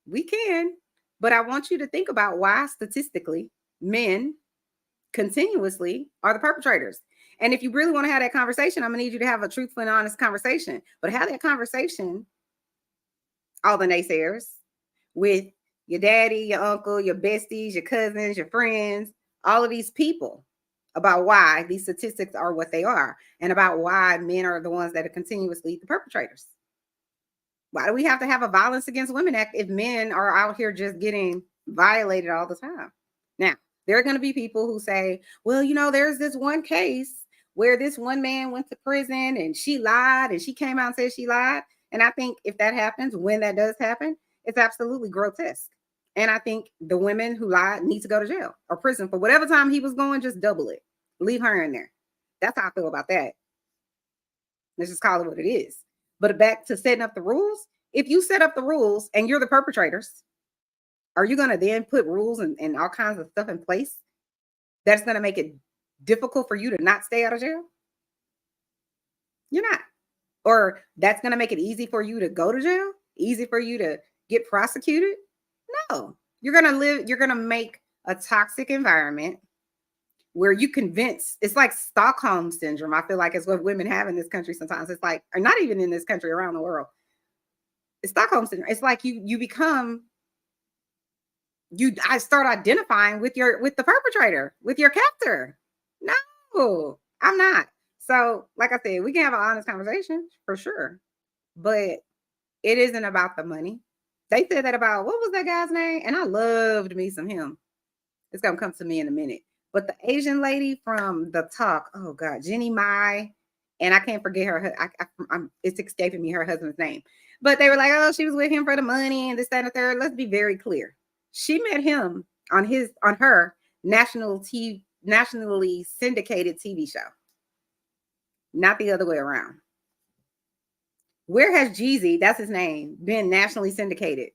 We can. But I want you to think about why statistically men continuously are the perpetrators. And if you really want to have that conversation, I'm going to need you to have a truthful and honest conversation. But have that conversation, all the naysayers, with your daddy, your uncle, your besties, your cousins, your friends, all of these people, about why these statistics are what they are and about why men are the ones that are continuously the perpetrators. Why do we have to have a Violence Against Women Act if men are out here just getting violated all the time? Now, there are going to be people who say, well, you know, there's this one case where this one man went to prison and she lied and she came out and said she lied. And I think if that happens, when that does happen, it's absolutely grotesque. And I think the women who lied need to go to jail or prison for whatever time he was going, just double it. Leave her in there. That's how I feel about that. Let's just call it what it is. But back to setting up the rules. If you set up the rules and you're the perpetrators, are you going to then put rules and all kinds of stuff in place that's going to make it difficult for you to not stay out of jail? You're not. Or that's going to make it easy for you to go to jail? Easy for you to get prosecuted? No. You're going to make a toxic environment where you convince, it's like Stockholm syndrome. I feel like it's what women have in this country sometimes. It's like, or not even in this country, around the world. It's Stockholm syndrome. It's like I start identifying with the perpetrator, with your captor. No, I'm not. So, like I said, we can have an honest conversation for sure, but it isn't about the money. They said that about, what was that guy's name? And I loved me some him. It's gonna come to me in a minute. But the Asian lady from The Talk, oh God, Channii Monroe, and I can't forget her. It's escaping me her husband's name. But they were like, oh, she was with him for the money and this, that, and the third. Let's be very clear. She met him on her nationally syndicated TV show, not the other way around. Where has JAYZ, that's his name, been nationally syndicated?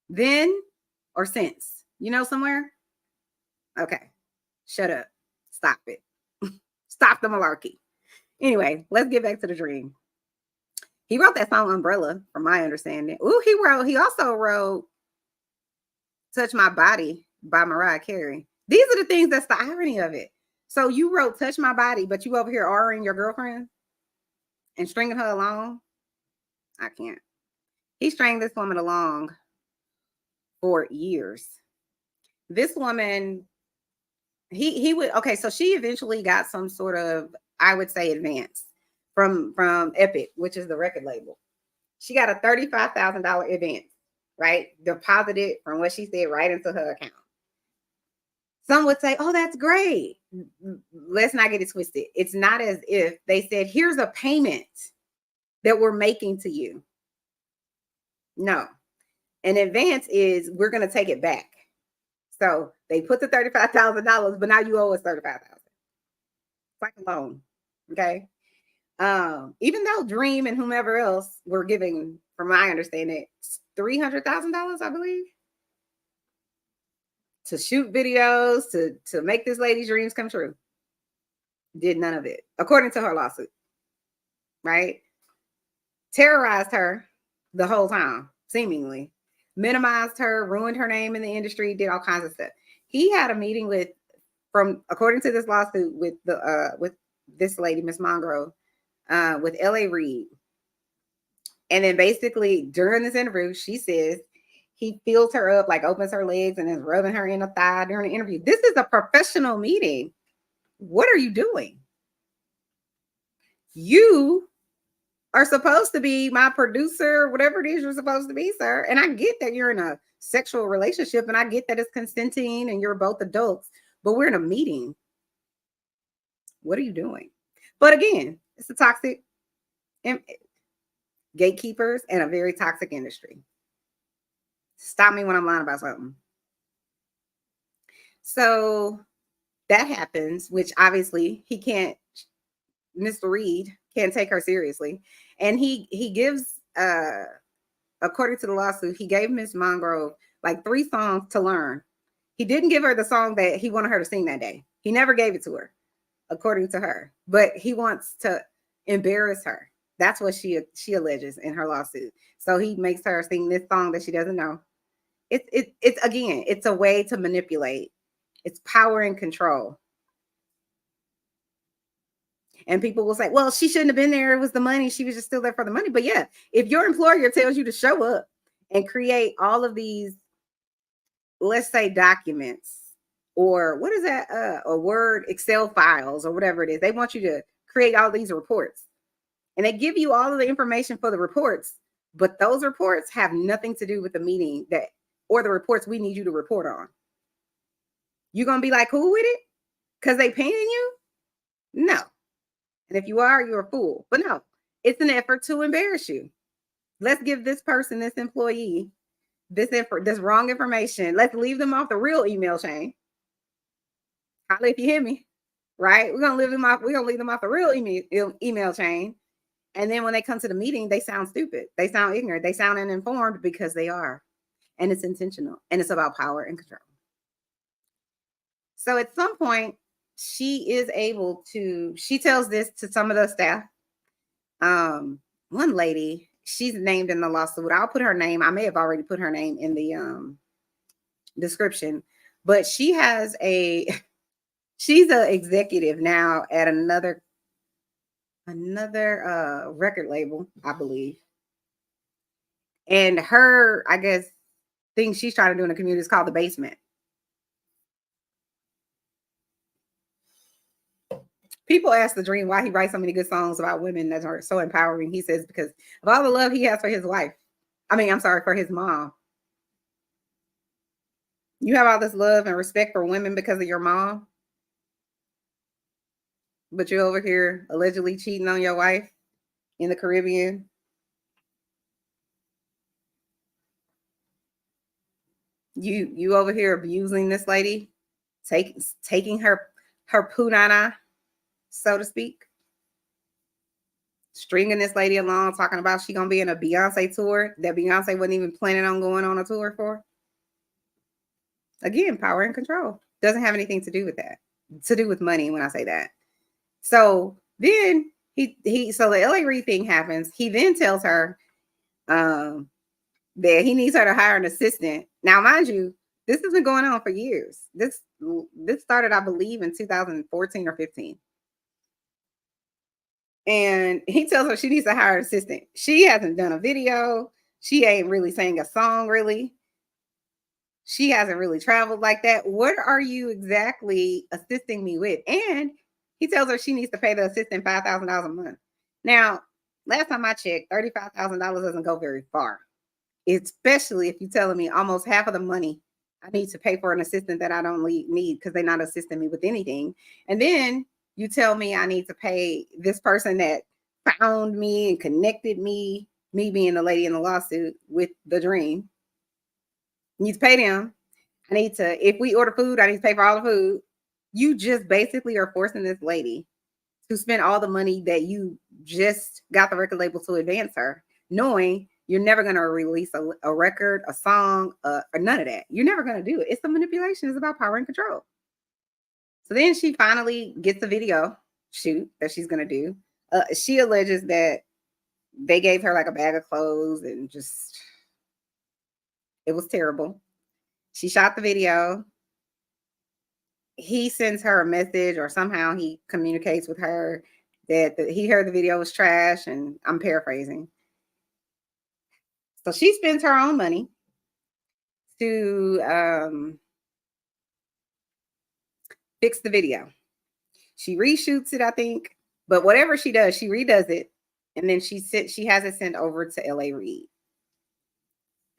Then or since? You know somewhere? Okay. Shut up. Stop it. Stop the malarkey. Anyway, let's get back to the dream. He wrote that song Umbrella, from my understanding. Ooh, he also wrote Touch My Body by Mariah Carey. These are the things that's the irony of it. So you wrote Touch My Body, but you over here R-ing your girlfriend and stringing her along? I can't. He stringed this woman along for years. This woman, he would, okay, so she eventually got some sort of, I would say, advance from Epic, which is the record label. She got a $35,000 advance, right? Deposited from what she said right into her account. Some would say, oh, that's great. Let's not get it twisted. It's not as if they said, here's a payment that we're making to you. No. An advance is, we're going to take it back. So they put the $35,000, but now you owe us $35,000. It's like a loan. Okay. Even though Dream and whomever else were giving, from my understanding, $300,000, I believe, to shoot videos, to make this lady's dreams come true. Did none of it, according to her lawsuit. Right? Terrorized her the whole time, seemingly. Minimized her, ruined her name in the industry, did all kinds of stuff. He had a meeting according to this lawsuit, with this lady, Miss Mongroe, with L.A. Reid. And then basically during this interview, she says he fills her up, like opens her legs and is rubbing her in the thigh during the interview. This is a professional meeting. What are you doing? You are supposed to be my producer, whatever it is you're supposed to be, sir. And I get that you're in a sexual relationship, and I get that it's consenting and you're both adults, but we're in a meeting. What are you doing? But again, it's a toxic gatekeepers and a very toxic industry. Stop me when I'm lying about something. So that happens, which obviously he can't, Mr. Reid can't take her seriously. And he gives, according to the lawsuit, he gave Miss Monroe like 3 songs to learn. He didn't give her the song that he wanted her to sing that day. He never gave it to her, according to her. But he wants to embarrass her. That's what she alleges in her lawsuit. So he makes her sing this song that she doesn't know. It's again, it's a way to manipulate. It's power and control. And people will say, well, she shouldn't have been there. It was the money. She was just still there for the money. But yeah, if your employer tells you to show up and create all of these, let's say, documents, or what is that? A Word, Excel files, or whatever it is. They want you to create all these reports. And they give you all of the information for the reports. But those reports have nothing to do with the meeting or the reports we need you to report on. You going to be like, cool with it? Because they paying you? No. And if you are, you're a fool. But no, it's an effort to embarrass you. Let's give this person, this employee, this wrong information. Let's leave them off the real email chain. Holla if you hear me, right? We're gonna leave them off the real email chain. And then when they come to the meeting, they sound stupid. They sound ignorant. They sound uninformed because they are. And it's intentional. And it's about power and control. So at some point, she is able to, she tells this to some of the staff. One lady, she's named in the lawsuit. I'll put her name. I may have already put her name in the description, but she has she's an executive now at another record label, I believe. And her, I guess, thing she's trying to do in the community is called The Basement. People ask The Dream why he writes so many good songs about women that are so empowering. He says because of all the love he has for his wife. For his mom. You have all this love and respect for women because of your mom, but you're over here allegedly cheating on your wife in the Caribbean. You over here abusing this lady, taking her punana, so to speak, stringing this lady along, talking about she gonna be in a Beyoncé tour that Beyoncé wasn't even planning on going on a tour for. Again, power and control. Doesn't have anything to do with that. To do with money when I say that. So then so the LA Reid thing happens. He then tells her that he needs her to hire an assistant. Now, mind you, this has been going on for years. This started, I believe, in 2014 or 15. And he tells her she needs to hire an assistant. She hasn't done a video. She ain't really sang a song, really. She hasn't really traveled like that. What are you exactly assisting me with? And he tells her she needs to pay the assistant $5,000 a month. Now, last time I checked, $35,000 doesn't go very far, especially if you're telling me almost half of the money I need to pay for an assistant that I don't need because they're not assisting me with anything. And then you tell me I need to pay this person that found me and connected me being the lady in the lawsuit, with The Dream. I need to pay them. I need to, if we order food, I need to pay for all the food. You just basically are forcing this lady to spend all the money that you just got the record label to advance her, knowing you're never going to release a record, a song, or none of that. You're never going to do it. It's the manipulation. It's about power and control. So then she finally gets a video shoot that she's going to do. She alleges that they gave her like a bag of clothes and just, it was terrible. She shot the video. He sends her a message, or somehow he communicates with her that he heard the video was trash, and I'm paraphrasing. So she spends her own money to fix the video. She reshoots it, I think, but whatever she does, she redoes it, and then she has it sent over to LA Reid.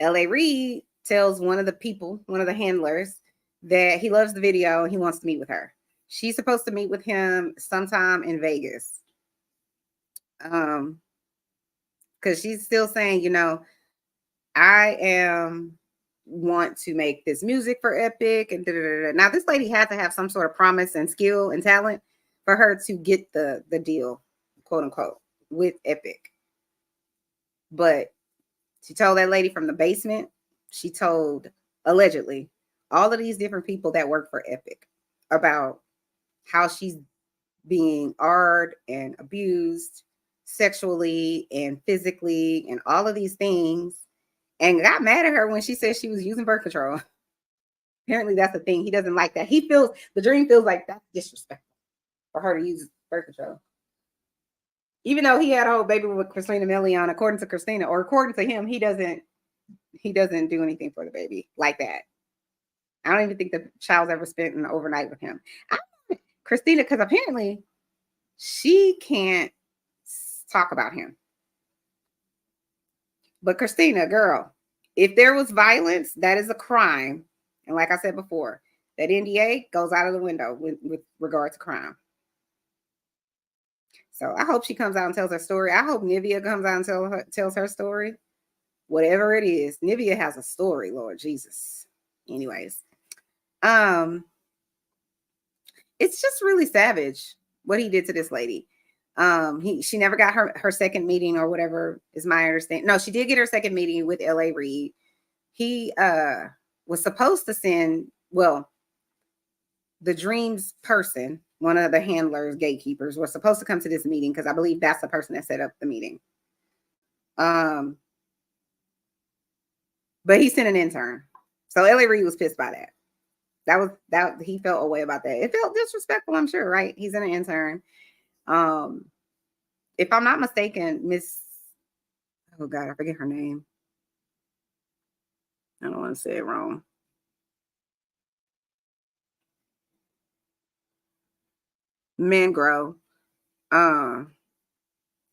LA Reid tells one of the handlers, that he loves the video and he wants to meet with her. She's supposed to meet with him sometime in Vegas. Because she's still saying, I want to make this music for Epic and da-da-da-da. Now, this lady had to have some sort of promise and skill and talent for her to get the deal, quote unquote, with Epic. But she told that lady from The Basement, she told, allegedly, all of these different people that work for Epic about how she's being arred and abused sexually and physically and all of these things, and got mad at her when she said she was using birth control. Apparently that's the thing. He doesn't like that. The Dream feels like that's disrespectful for her to use birth control. Even though he had a whole baby with Christina Milian, according to Christina, or according to him, he doesn't do anything for the baby like that. I don't even think the child's ever spent an overnight with him. Christina, because apparently she can't talk about him. But Christina, girl, if there was violence, that is a crime. And like I said before, that NDA goes out of the window with regard to crime. So I hope she comes out and tells her story. I hope Nivea comes out and tells her story. Whatever it is, Nivea has a story, Lord Jesus. Anyways, it's just really savage what he did to this lady. She never got her second meeting or whatever is my understanding. No, she did get her second meeting with L.A. Reid. He was supposed to send, well, the Dreams person, one of the handlers, gatekeepers, was supposed to come to this meeting because I believe that's the person that set up the meeting. But he sent an intern. So L.A. Reid was pissed by that. That he felt a way about that. It felt disrespectful, I'm sure, right? He's an intern. If I'm not mistaken, oh God, I forget her name. I don't want to say it wrong. Mangroe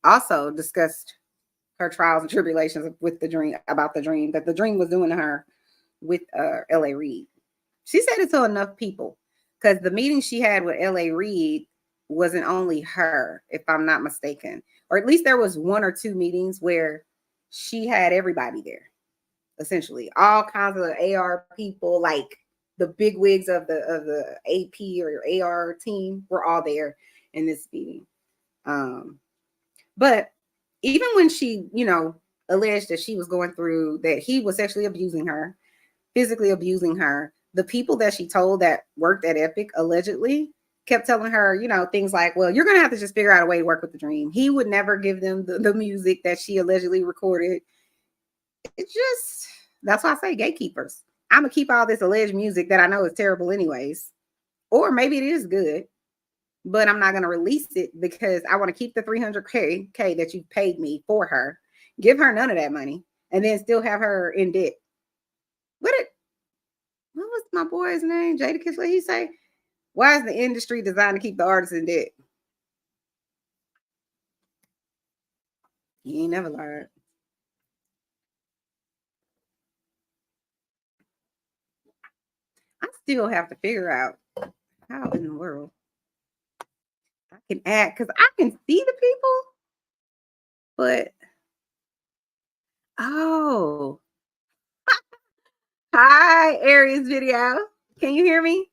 also discussed her trials and tribulations with the dream, about the dream that the dream was doing to her with L.A. Reid. She said it to enough people because the meeting she had with L.A. Reid wasn't only her, if I'm not mistaken, or at least there was one or two meetings where she had everybody there, essentially all kinds of AR people, like the big wigs of the AP or AR team were all there in this meeting. But even when she, alleged that she was going through, that he was sexually abusing her, physically abusing her, the people that she told that worked at Epic allegedly kept telling her, things like, well, you're going to have to just figure out a way to work with the dream. He would never give them the music that she allegedly recorded. It's just, that's why I say gatekeepers. I'm going to keep all this alleged music that I know is terrible anyways. Or maybe it is good, but I'm not going to release it because I want to keep the $300K that you paid me for her, give her none of that money, and then still have her in debt. What was my boy's name? Jadakiss, what he say? Why is the industry designed to keep the artists in debt? He ain't never learned. I still have to figure out how in the world I can add, because I can see the people, but oh, hi, Aries video. Can you hear me?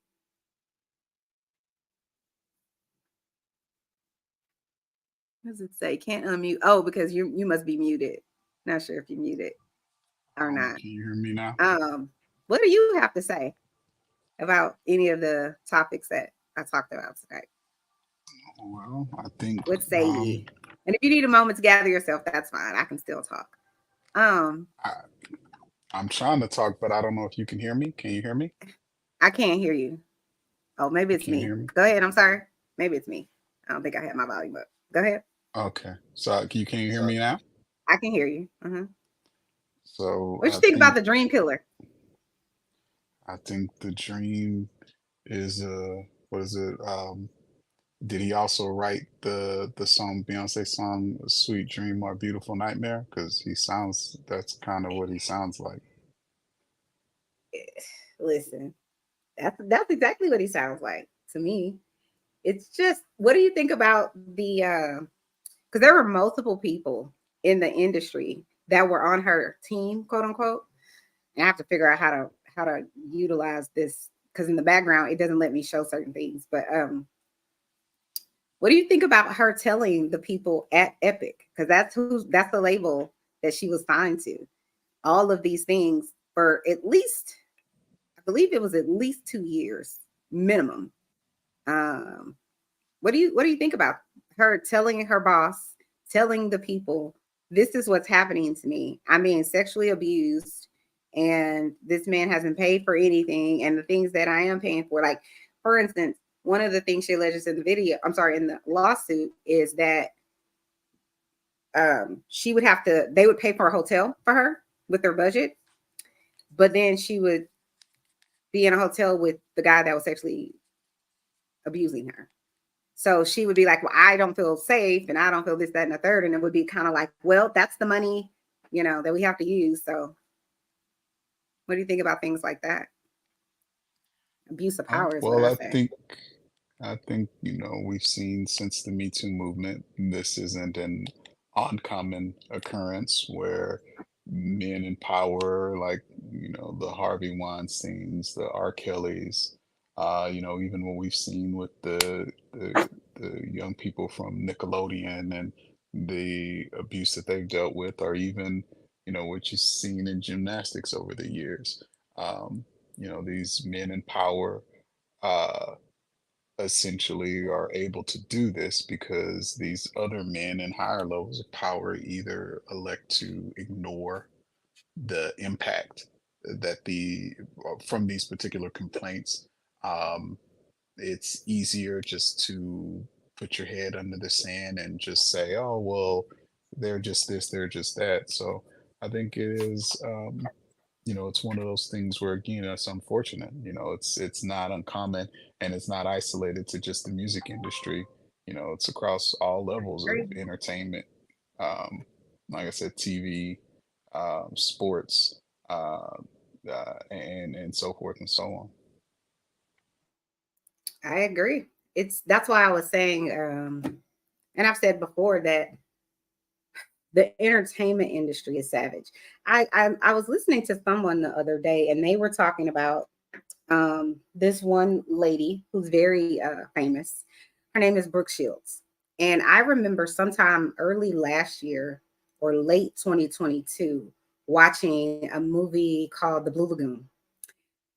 What does it say? Can't unmute. Oh, because you must be muted. Not sure if you're muted or not. Can you hear me now? What do you have to say about any of the topics that I talked about tonight? Well, I think. What say ye? And if you need a moment to gather yourself, that's fine. I can still talk. I'm trying to talk, but I don't know if you can hear me. Can you hear me? I can't hear you. Oh, maybe it's me. Go ahead. I'm sorry. Maybe it's me. I don't think I had my volume up. Go ahead. Okay. So can you hear me now? I can hear you. So what you think about the dream killer? I think the dream is what is it? Did he also write the song, Beyoncé song, Sweet Dream or Beautiful Nightmare? Because that's kind of what he sounds like. Listen, that's exactly what he sounds like to me. It's just, what do you think about the because there were multiple people in the industry that were on her team, quote unquote. And I have to figure out how to utilize this, because in the background it doesn't let me show certain things. But what do you think about her telling the people at Epic? Because that's the label that she was signed to. All of these things for at least, I believe it was at least 2 years minimum. What do you think about her telling her boss, telling the people, this is what's happening to me. I'm being sexually abused, and this man hasn't paid for anything, and the things that I am paying for, like, for instance, one of the things she alleges in the lawsuit is that they would pay for a hotel for her with their budget, but then she would be in a hotel with the guy that was sexually abusing her. So she would be like, well, I don't feel safe, and I don't feel this, that, and the third. And it would be kind of like, well, that's the money, that we have to use. So what do you think about things like that? Abuse of power is what I say. I think, we've seen since the Me Too movement, this isn't an uncommon occurrence where men in power, like, the Harvey Weinsteins, the R. Kellys, even what we've seen with the young people from Nickelodeon and the abuse that they've dealt with, or even, what you've seen in gymnastics over the years. Um, these men in power, uh, essentially are able to do this because these other men in higher levels of power either elect to ignore the impact that from these particular complaints. um, it's easier just to put your head under the sand and just say, oh well, they're just this, they're just that. So I think it is, it's one of those things where, again, it's unfortunate. It's not uncommon, and it's not isolated to just the music industry. It's across all levels of Crazy. entertainment. Um, like I said, TV, sports, and so forth and so on. I agree. That's why I was saying, and I've said before that the entertainment industry is savage. I was listening to someone the other day, and they were talking about this one lady who's very famous. Her name is Brooke Shields, and I remember sometime early last year or late 2022 watching a movie called The Blue Lagoon.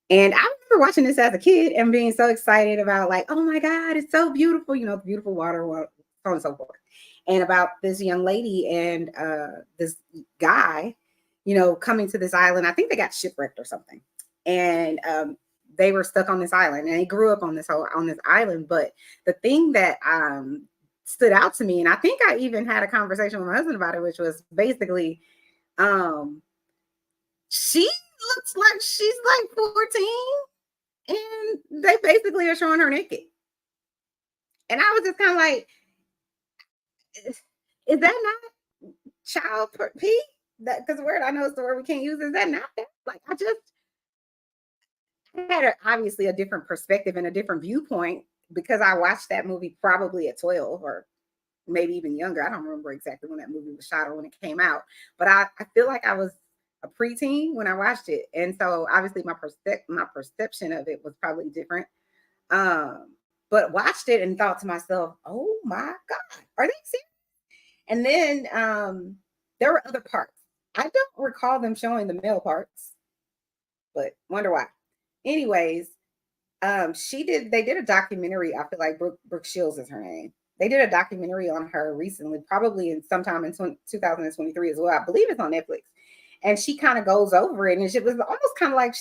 And I remember watching this as a kid and being so excited about, like, oh my God, it's so beautiful, beautiful water, so on and so forth. And about this young lady and this guy, coming to this island. I think they got shipwrecked or something. And they were stuck on this island, and they grew up on this island. But the thing that stood out to me, and I think I even had a conversation with my husband about it, which was basically, she looks like she's like 14, and they basically are showing her naked. And I was just kind of like, is that not child p? That, because the word I know is the word we can't use. Is that not that? Like, I just had obviously a different perspective and a different viewpoint because I watched that movie probably at 12 or maybe even younger. I don't remember exactly when that movie was shot or when it came out, but I feel like I was a preteen when I watched it. And so obviously my perception of it was probably different. But watched it and thought to myself, oh my God, are they serious? And then there were other parts. I don't recall them showing the male parts, but wonder why. Anyways, they did a documentary. I feel like Brooke Shields is her name. They did a documentary on her recently, probably sometime in 2023 as well. I believe it's on Netflix. And she kind of goes over it, and it was almost kind of like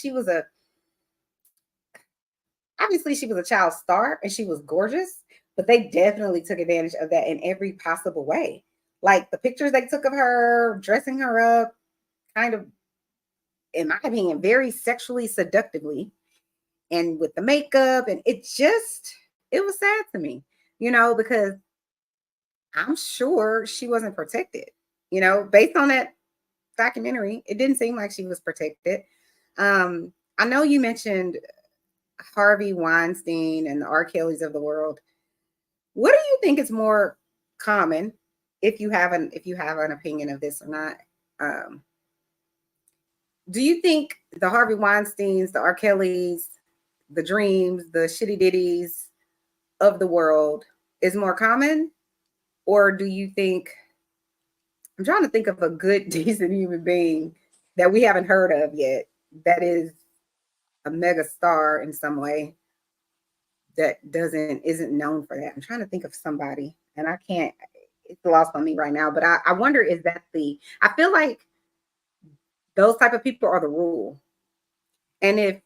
obviously she was a child star and she was gorgeous, but they definitely took advantage of that in every possible way. Like the pictures they took of her, dressing her up, kind of, in my opinion, very sexually seductively, and with the makeup, and it was sad to me, because I'm sure she wasn't protected. Based on that documentary, it didn't seem like she was protected. I know you mentioned Harvey Weinstein and the R. Kellys of the world. What do you think is more common, if you have an opinion of this or not? Um, do you think the Harvey Weinsteins, the R. Kellys, the Dreams, the Shitty Ditties of the world is more common? Or do you think, I'm trying to think of a good, decent human being that we haven't heard of yet that is a mega star in some way that isn't known for that. I'm trying to think of somebody, and I can't, it's lost on me right now, but I wonder, is that I feel like those type of people are the rule. And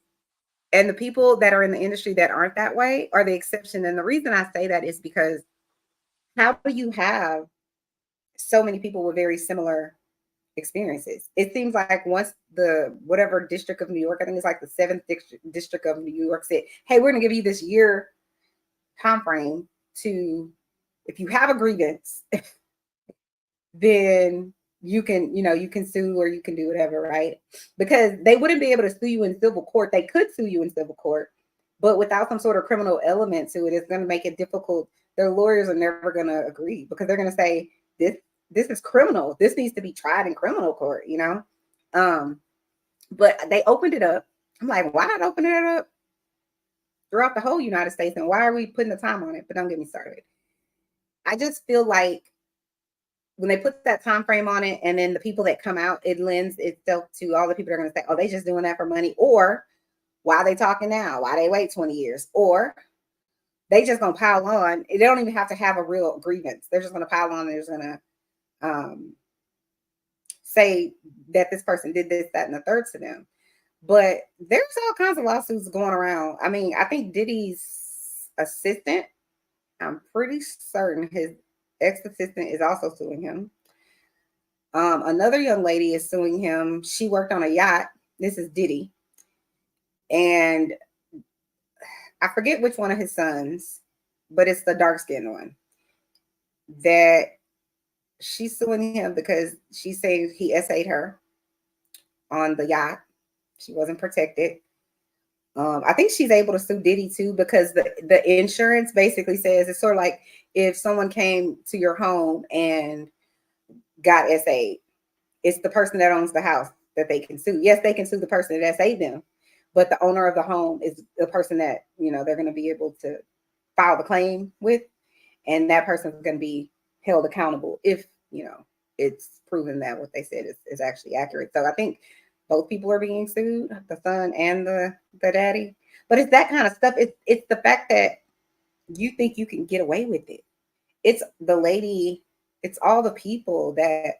the people that are in the industry that aren't that way are the exception. And the reason I say that is because how do you have so many people with very similar experiences? It seems like once the whatever district of New York, I think it's like the 7th district of New York, said, hey, we're going to give you this year time frame to, if you have a grievance, then you can sue or you can do whatever, right? Because they wouldn't be able to sue you in civil court. They could sue you in civil court, but without some sort of criminal element to it, it's going to make it difficult. Their lawyers are never going to agree because they're going to say this is criminal. This needs to be tried in criminal court, you know? But they opened it up. I'm like, why not open it up throughout the whole United States? And why are we putting the time on it? But don't get me started. I just feel like when they put that time frame on it, and then the people that come out, it lends itself to all the people that are going to say, oh, they just doing that for money. Or why are they talking now? Why they wait 20 years? Or they just going to pile on. They don't even have to have a real grievance. They're just going to pile on. And they're just going to say that this person did this, that, and the third to them. But there's all kinds of lawsuits going around. I mean, I think Diddy's assistant, I'm pretty certain his ex-assistant is also suing him. Another young lady is suing him. She worked on a yacht. This is Diddy. And I forget which one of his sons, but it's the dark-skinned one, that she's suing him because she's saying he SA'd her on the yacht. She wasn't protected. I think she's able to sue Diddy too, because the insurance basically says it's sort of like if someone came to your home and got SA'd, it's the person that owns the house that they can sue. Yes, they can sue the person that SA'd them, but the owner of the home is the person that, you know, they're going to be able to file the claim with, and that person's going to be held accountable if, you know, it's proven that what they said is actually accurate. So I think both people are being sued, the son and the daddy. But it's that kind of stuff. It's the fact that you think you can get away with it. It's the lady, it's all the people that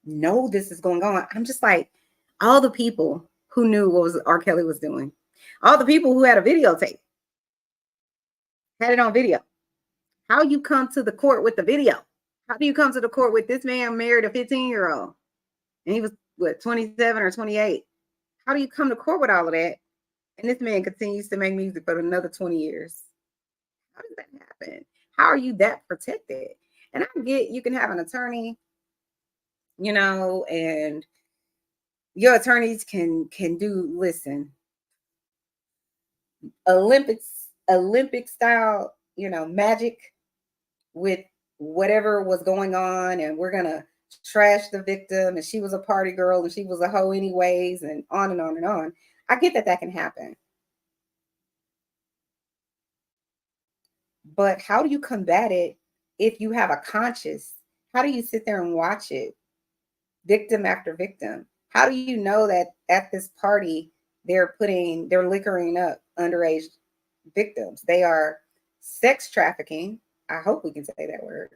know this is going on. I'm just like, all the people who knew what was R. Kelly was doing, all the people who had a videotape, had it on video. How you come to the court with the video? How do you come to the court with this man married a 15-year-old? And he was, what, 27 or 28? How do you come to court with all of that? And this man continues to make music for another 20 years. How does that happen? How are you that protected? And I get you can have an attorney, you know, and your attorneys can do, listen, Olympic style, you know, magic with whatever was going on, and we're gonna trash the victim, and she was a party girl and she was a hoe anyways, and on and on and on. I get that can happen. But how do you combat it if you have a conscience? How do you sit there and watch it, victim after victim? How do you know that at this party they're liquoring up underage victims? They are sex trafficking. I hope we can say that word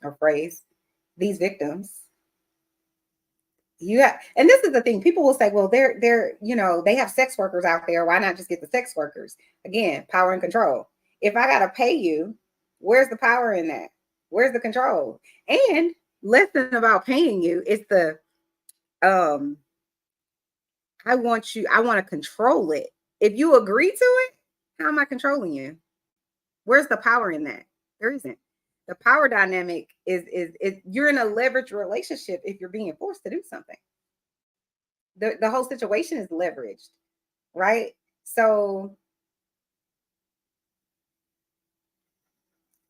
or phrase. These victims. And this is the thing. People will say, well, they're, you know, they have sex workers out there. Why not just get the sex workers? Again, power and control. If I gotta pay you, where's the power in that? Where's the control? And less than about paying you, it's the I want to control it. If you agree to it, how am I controlling you? Where's the power in that? There isn't. The power dynamic is you're in a leveraged relationship if you're being forced to do something. The whole situation is leveraged, right? So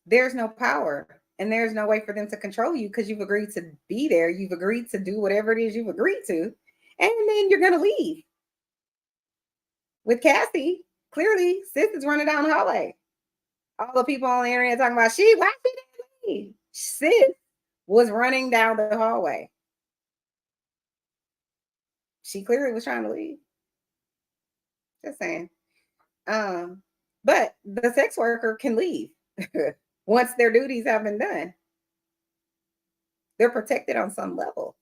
there's no power and there's no way for them to control you because you've agreed to be there. You've agreed to do whatever it is you've agreed to, and then you're going to leave. With Cassie, clearly, sis is running down the hallway. All the people on the internet talking about, why she didn't leave? Sis was running down the hallway. She clearly was trying to leave. Just saying. But the sex worker can leave once their duties have been done. They're protected on some level.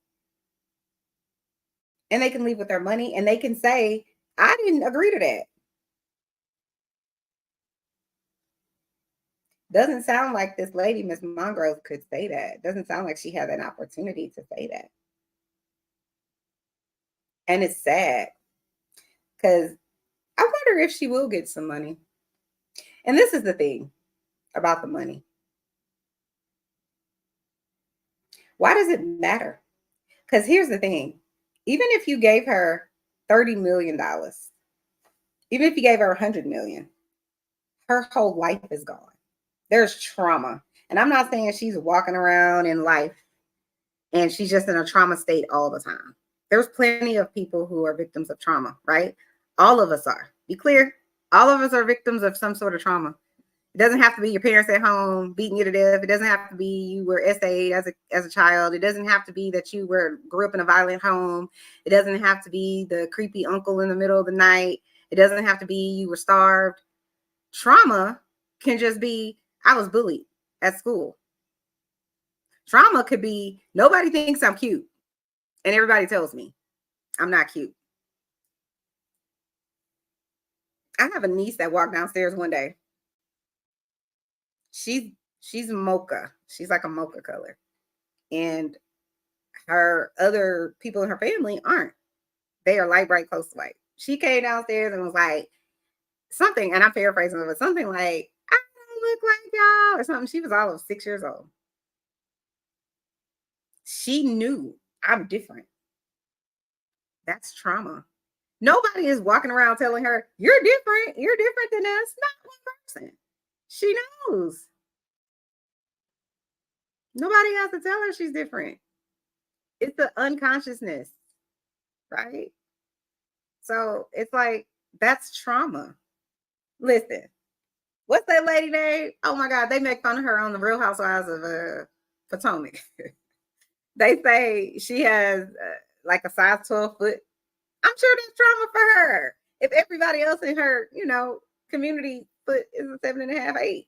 And they can leave with their money and they can say, I didn't agree to that. Doesn't sound like this lady, Miss Mongroe, could say that. Doesn't sound like she had an opportunity to say that. And it's sad because I wonder if she will get some money. And this is the thing about the money. Why does it matter? Because here's the thing. Even if you gave her $30 million, Even if you gave her 100 million, her whole life is gone. There's trauma. And I'm not saying she's walking around in life and she's just in a trauma state all the time. There's plenty of people who are victims of trauma, right? All of us are. Be clear. All of us are victims of some sort of trauma. It doesn't have to be your parents at home beating you to death. It doesn't have to be you were SA'd as a child. It doesn't have to be that you grew up in a violent home. It doesn't have to be the creepy uncle in the middle of the night. It doesn't have to be you were starved. Trauma can just be I was bullied at school. Trauma could be nobody thinks I'm cute, and everybody tells me I'm not cute. I have a niece that walked downstairs one day. She's mocha. She's like a mocha color. And her other people in her family aren't. They are light bright close to white. She came downstairs and was like something, and I'm paraphrasing, but something like, I don't look like y'all or something. She was all of 6 years old. She knew I'm different. That's trauma. Nobody is walking around telling her, you're different. You're different than us. Not one person. She knows. Nobody has to tell her she's different. It's the unconsciousness, right? So it's like, that's trauma. Listen, what's that lady name? Oh my God, they make fun of her on the Real Housewives of Potomac. They say she has like a size 12 foot. I'm sure that's trauma for her. If everybody else in her, community foot is a 7.5, 8.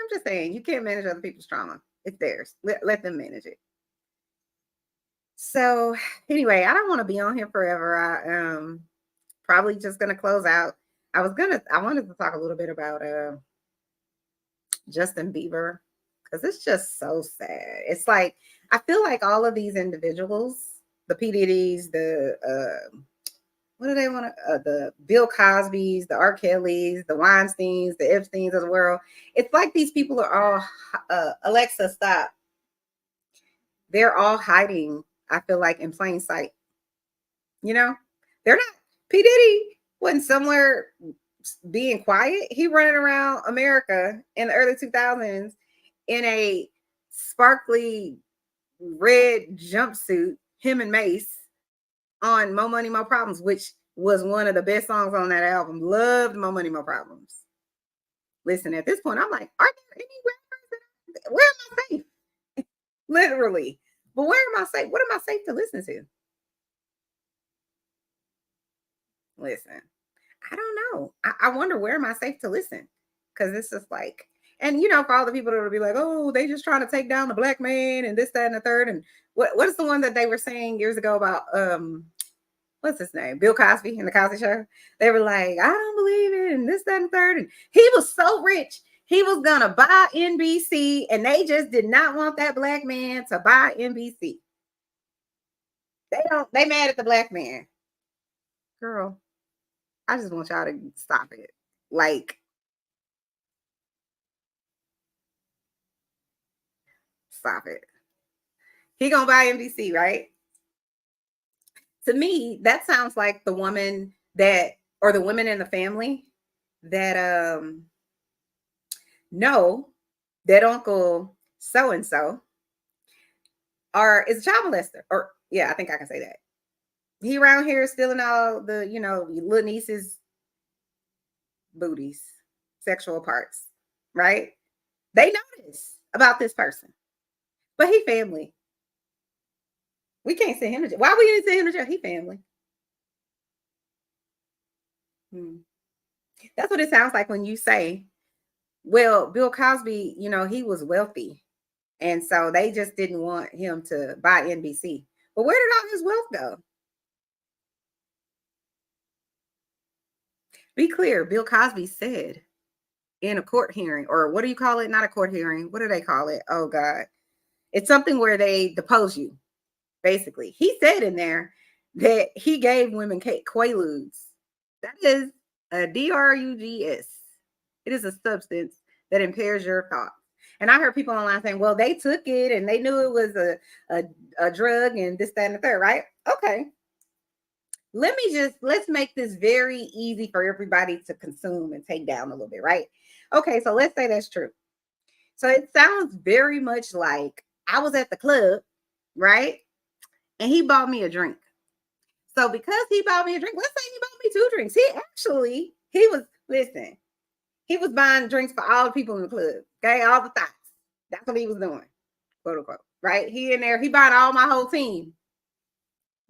I'm just saying, you can't manage other people's trauma. It's theirs. Let them manage it. So anyway, I don't want to be on here forever. I probably just gonna close out. I wanted to talk a little bit about Justin Bieber, because it's just so sad. It's like I feel like all of these individuals, the P. Diddy's, the what do they want to the Bill Cosby's, the R. Kelly's, the Weinsteins, the Epsteins of the world. It's like these people are all Alexa, stop. They're all hiding, I feel like, in plain sight. They're not. P. Diddy wasn't somewhere being quiet. He running around America in the early 2000s in a sparkly red jumpsuit, him and Mace, on Mo Money, Mo Problems, which was one of the best songs on that album. Loved Mo Money, Mo Problems. Listen, at this point, I'm like, are there any rappers? Where am I safe? Literally. But where am I safe? What am I safe to listen to? Listen, I don't know. I wonder, where am I safe to listen? Because it's just like, and for all the people that will be like, oh, they just trying to take down the black man and this, that, and the third. And what is the one that they were saying years ago about what's his name? Bill Cosby in the Cosby Show. They were like, I don't believe it, and this, that, and third. And he was so rich, he was gonna buy NBC, and they just did not want that black man to buy NBC. They mad at the black man. Girl, I just want y'all to stop it. Like, stop it. He gonna buy NBC, right? To me, that sounds like the woman or the women in the family that know that Uncle so and so is a child molester. Or yeah, I think I can say that. He around here stealing all the little niece's booties, sexual parts, right? They know this about this person, but he family. We can't send him to jail. Why we didn't send him to jail? He family. That's what it sounds like when you say, well, Bill Cosby, he was wealthy. And so they just didn't want him to buy NBC. But where did all his wealth go? Be clear, Bill Cosby said in a court hearing, or what do you call it? Not a court hearing. What do they call it? Oh, God. It's something where they depose you, basically. He said in there that he gave women quaaludes. That is a drugs. It is a substance that impairs your thoughts. And I heard people online saying, well, they took it and they knew it was a drug and this, that, and the third, right? Okay. let's make this very easy for everybody to consume and take down a little bit, right? Okay, so let's say that's true. So it sounds very much like I was at the club, right? And he bought me a drink. So because he bought me a drink, let's say he bought me 2 drinks. He was buying drinks for all the people in the club. Okay, all the thoughts. That's what he was doing, quote unquote. Right? He in there, he buying all my whole team.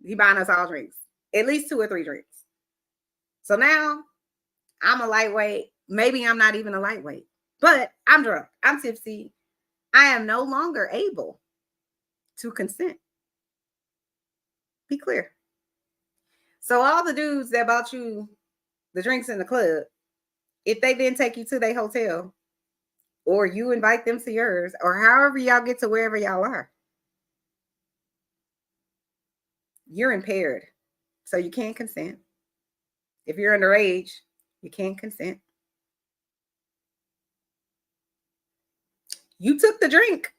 He buying us all drinks, at least 2 or 3 drinks. So now I'm a lightweight. Maybe I'm not even a lightweight, but I'm drunk. I'm tipsy. I am no longer able to consent. Be clear. So all the dudes that bought you the drinks in the club, if they didn't take you to their hotel, or you invite them to yours, or however y'all get to wherever y'all are, you're impaired. So you can't consent. If you're underage, you can't consent. You took the drink.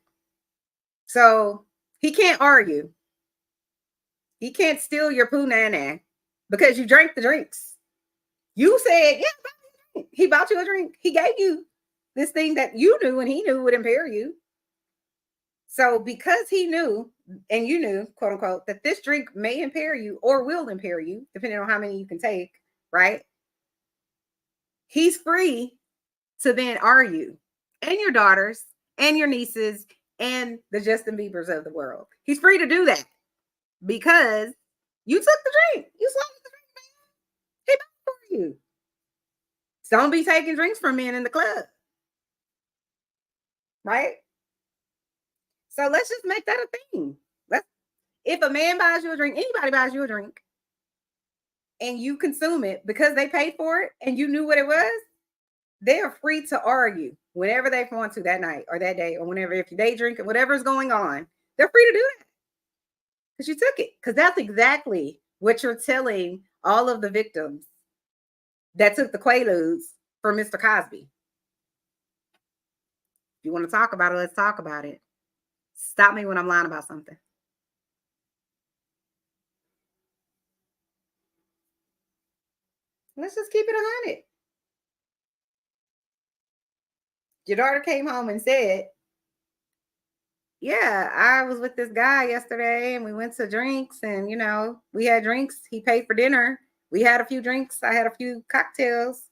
So he can't argue. He can't steal your punana because you drank the drinks. You said, yeah, he bought you a drink. He gave you this thing that you knew and he knew would impair you. So because he knew and you knew, quote unquote, that this drink may impair you or will impair you, depending on how many you can take, right? He's free to then argue, and your daughters and your nieces and the Justin Biebers of the world. He's free to do that because you took the drink. You swallowed the drink, man. He bought for you. So don't be taking drinks from men in the club. Right? So let's just make that a thing. If a man buys you a drink, anybody buys you a drink, and you consume it because they paid for it and you knew what it was, they are free to argue whenever they want to that night or that day or whenever, if they drink it, whatever's going on, they're free to do that because you took it. Because that's exactly what you're telling all of the victims that took the Quaaludes for Mr. Cosby. If you want to talk about it, let's talk about it. Stop me when I'm lying about something. Let's just keep it 100. Your daughter came home and said, yeah, I was with this guy yesterday and we went to drinks and, you know, we had drinks. He paid for dinner. We had a few drinks. I had a few cocktails.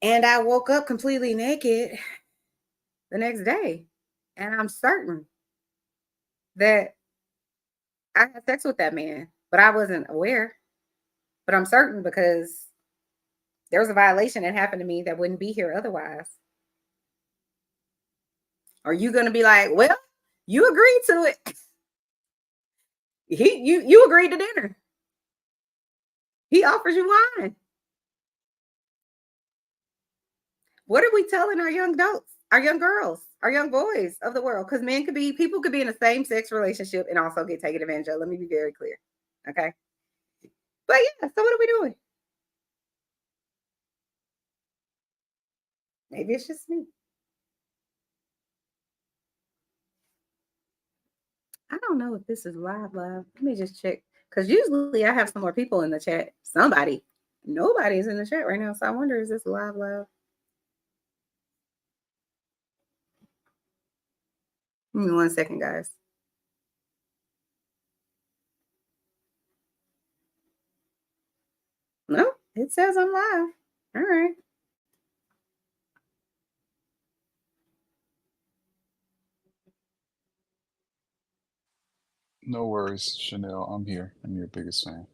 And I woke up completely naked the next day. And I'm certain that I had sex with that man, but I wasn't aware. But I'm certain because there was a violation that happened to me that wouldn't be here otherwise. Are you going to be like, well, you agreed to it. You agreed to dinner. He offers you wine. What are we telling our young adults, our young girls, our young boys of the world? Because people could be in a same-sex relationship and also get taken advantage of. Let me be very clear. Okay. But yeah, so what are we doing? Maybe it's just me. I don't know if this is live. Let me just check. Because usually I have some more people in the chat. Nobody's in the chat right now. So I wonder, is this live? Give me 1 second, guys. No, it says I'm live. All right. No worries, Chanel. I'm here. I'm your biggest fan.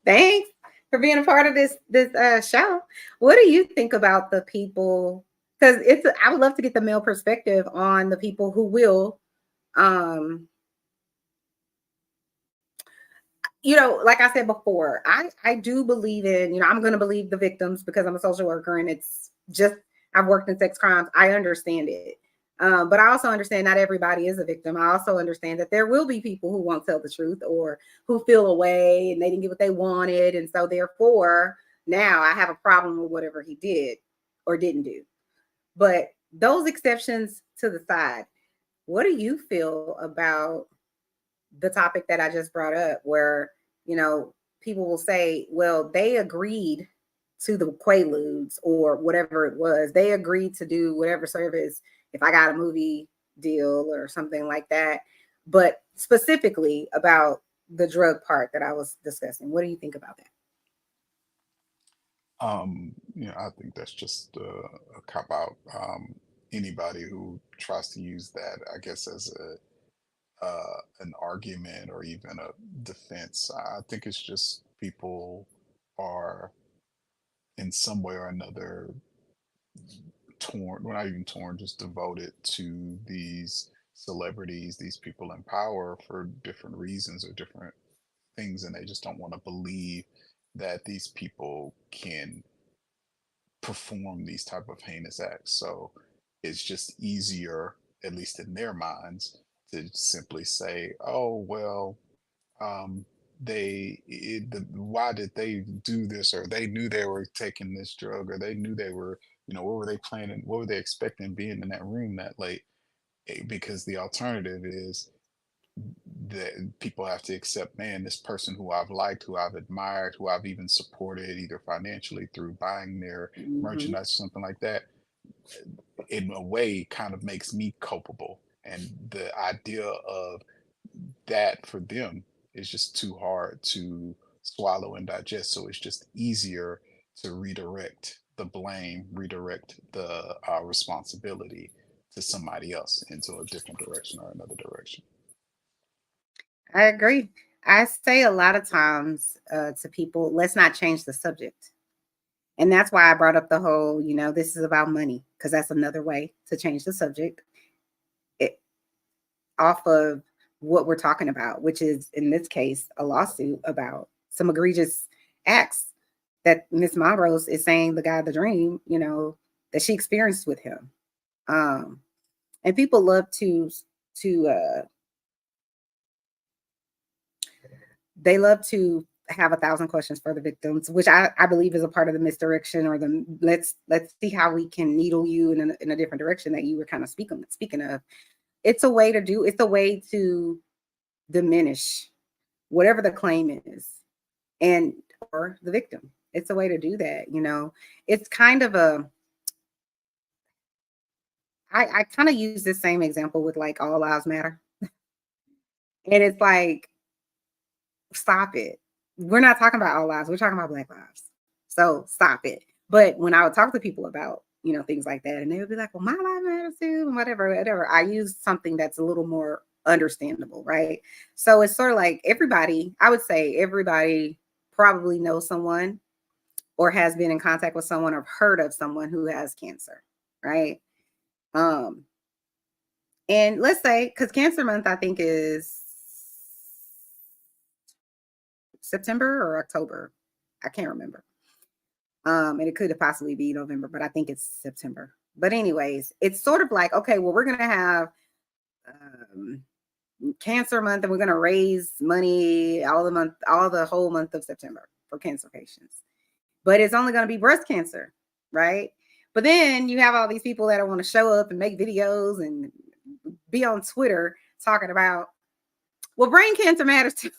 Thanks for being a part of this show. What do you think about the people? Because I would love to get the male perspective on the people who will, you know, like I said before, I do believe in, you know, I'm going to believe the victims because I'm a social worker and it's just, I've worked in sex crimes. I understand it. But I also understand not everybody is a victim. I also understand that there will be people who won't tell the truth or who feel away and they didn't get what they wanted. And so therefore, now I have a problem with whatever he did or didn't do. But those exceptions to the side, what do you feel about the topic that I just brought up, where, you know, people will say, well, they agreed to the Quaaludes or whatever it was. They agreed to do whatever service if I got a movie deal or something like that. But specifically about the drug part that I was discussing, what do you think about that? You know, I think that's just a cop out. Anybody who tries to use that, I guess, as a an argument or even a defense, I think it's just people are in some way or another torn, well, not even torn, just devoted to these celebrities, these people in power for different reasons or different things, and they just don't want to believe that these people can perform these type of heinous acts. So it's just easier, at least in their minds, to simply say, "Oh well, um, why did they do this? Or they knew they were taking this drug, or they knew they were, you know, what were they planning? What were they expecting being in that room that late?" Because the alternative is that people have to accept, man, this person who I've liked, who I've admired, who I've even supported either financially through buying their Mm-hmm. merchandise or something like that, in a way kind of makes me culpable. And the idea of that for them is just too hard to swallow and digest. So it's just easier to redirect the blame, redirect the responsibility to somebody else into a different direction or another direction. I agree. I say a lot of times to people, let's not change the subject. And that's why I brought up the whole, you know, this is about money, because that's another way to change the subject it, off of what we're talking about, which is in this case, a lawsuit about some egregious acts that Miss Monrose is saying the guy, the dream, you know, that she experienced with him. Um, and people love to they love to have 1,000 questions for the victims, which I believe is a part of the misdirection, or the let's see how we can needle you in a different direction that you were kind of speaking of. It's a way to diminish whatever the claim is, and or the victim. It's a way to do that, you know. It's kind of a I kind of use this same example with like all lives matter. And it's like, stop it. We're not talking about all lives. We're talking about Black lives. So stop it. But when I would talk to people about, you know, things like that, and they would be like, well, my life matters too, and whatever. I use something that's a little more understandable, right? So it's sort of like everybody, I would say everybody probably knows someone or has been in contact with someone or heard of someone who has cancer, right? Um, and let's say, because Cancer Month, I think, is September or October. I can't remember. And it could possibly be November, but I think it's September. But anyways, it's sort of like, okay, well, we're gonna have um, Cancer Month, and we're gonna raise money all the whole month of September for cancer patients. But it's only gonna be breast cancer, right? But then you have all these people that want to show up and make videos and be on Twitter talking about, well, brain cancer matters too.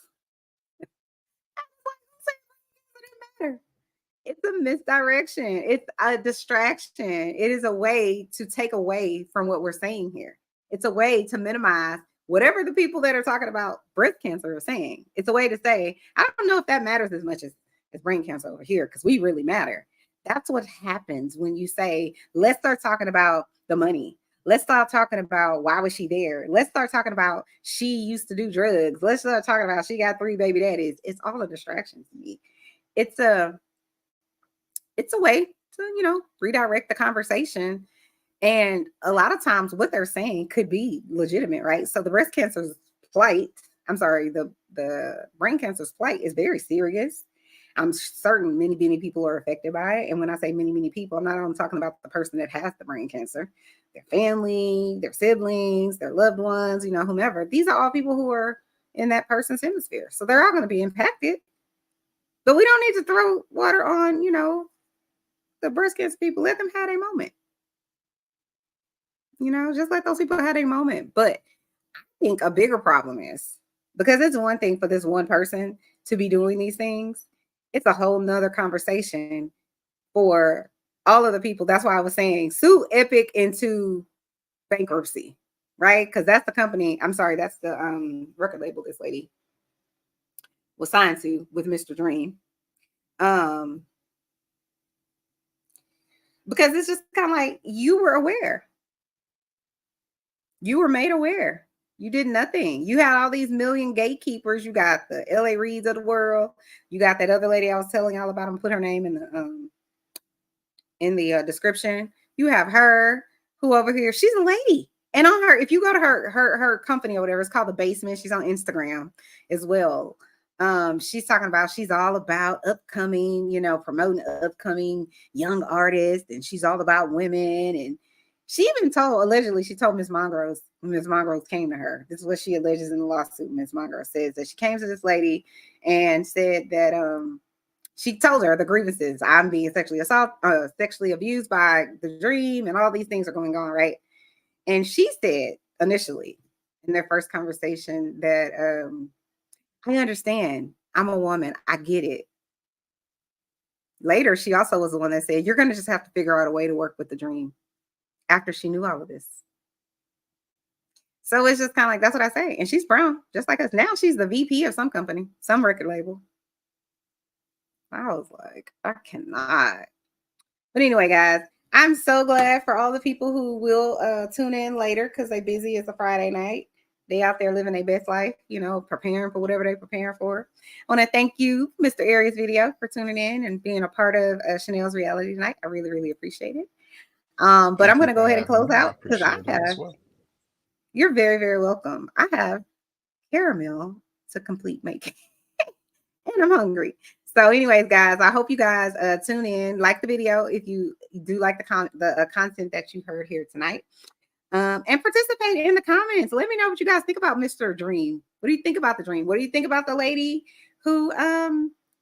It's a misdirection. It's a distraction. It is a way to take away from what we're saying here. It's a way to minimize whatever the people that are talking about breast cancer are saying. It's a way to say, I don't know if that matters as much as brain cancer over here, because we really matter. That's what happens when you say, let's start talking about the money. Let's start talking about why was she there. Let's start talking about she used to do drugs. Let's start talking about she got 3 baby daddies. It's all a distraction to me. It's a way to, you know, redirect the conversation. And a lot of times what they're saying could be legitimate, right? So the breast cancer's plight, I'm sorry, the brain cancer's plight is very serious. I'm certain many people are affected by it. And when I say many people, I'm not only talking about the person that has the brain cancer, their family, their siblings, their loved ones, you know, whomever. These are all people who are in that person's hemisphere. So they're all going to be impacted. But we don't need to throw water on, you know, the breast cancer people. Let them have a moment. You know, just let those people have a moment. But I think a bigger problem is Because it's one thing for this one person to be doing these things. It's a whole nother conversation for all of the people. That's why I was saying sue Epic into bankruptcy, right? Because that's the company. I'm sorry, that's the record label this lady was signed to with Mr. Dream. Because it's just kind of like you were aware. You were made aware. You did nothing. You had all these million gatekeepers. You got the LA Reeds of the world. You got that other lady I was telling y'all about. I'm put her name in the description. You have her who over here. She's a lady. And on her, if you go to her company or whatever, it's called The Basement. She's on Instagram as well. She's talking about she's all about upcoming, you know, promoting upcoming young artists, and she's all about women. And she even allegedly told Miss Monroe came to her. This is what she alleges in the lawsuit. Miss Monroe says that she came to this lady and said that she told her the grievances. I'm being sexually abused by the Dream, and all these things are going on, right? And she said initially in their first conversation that I understand. I'm a woman. I get it. Later, she also was the one that said, you're going to just have to figure out a way to work with the Dream, after she knew all of this. So it's just kind of like, that's what I say. And she's brown, just like us. Now she's the VP of some company, some record label. I was like, I cannot. But anyway, guys, I'm so glad for all the people who will tune in later because they're busy. It's a Friday night. They out there living their best life, you know, preparing for whatever they're preparing for. I want to thank you, Mr. Aries Video, for tuning in and being a part of Chanel's reality tonight. I really, really appreciate it. But I'm going to go ahead and close out because I have. You're very, very welcome. I have caramel to complete my cake, and I'm hungry. So, anyways, guys, I hope you guys tune in, like the video if you do like the content that you heard here tonight, and participate in the comments. Let me know what you guys think about Mr. Dream. What do you think about the Dream? What do you think about the lady who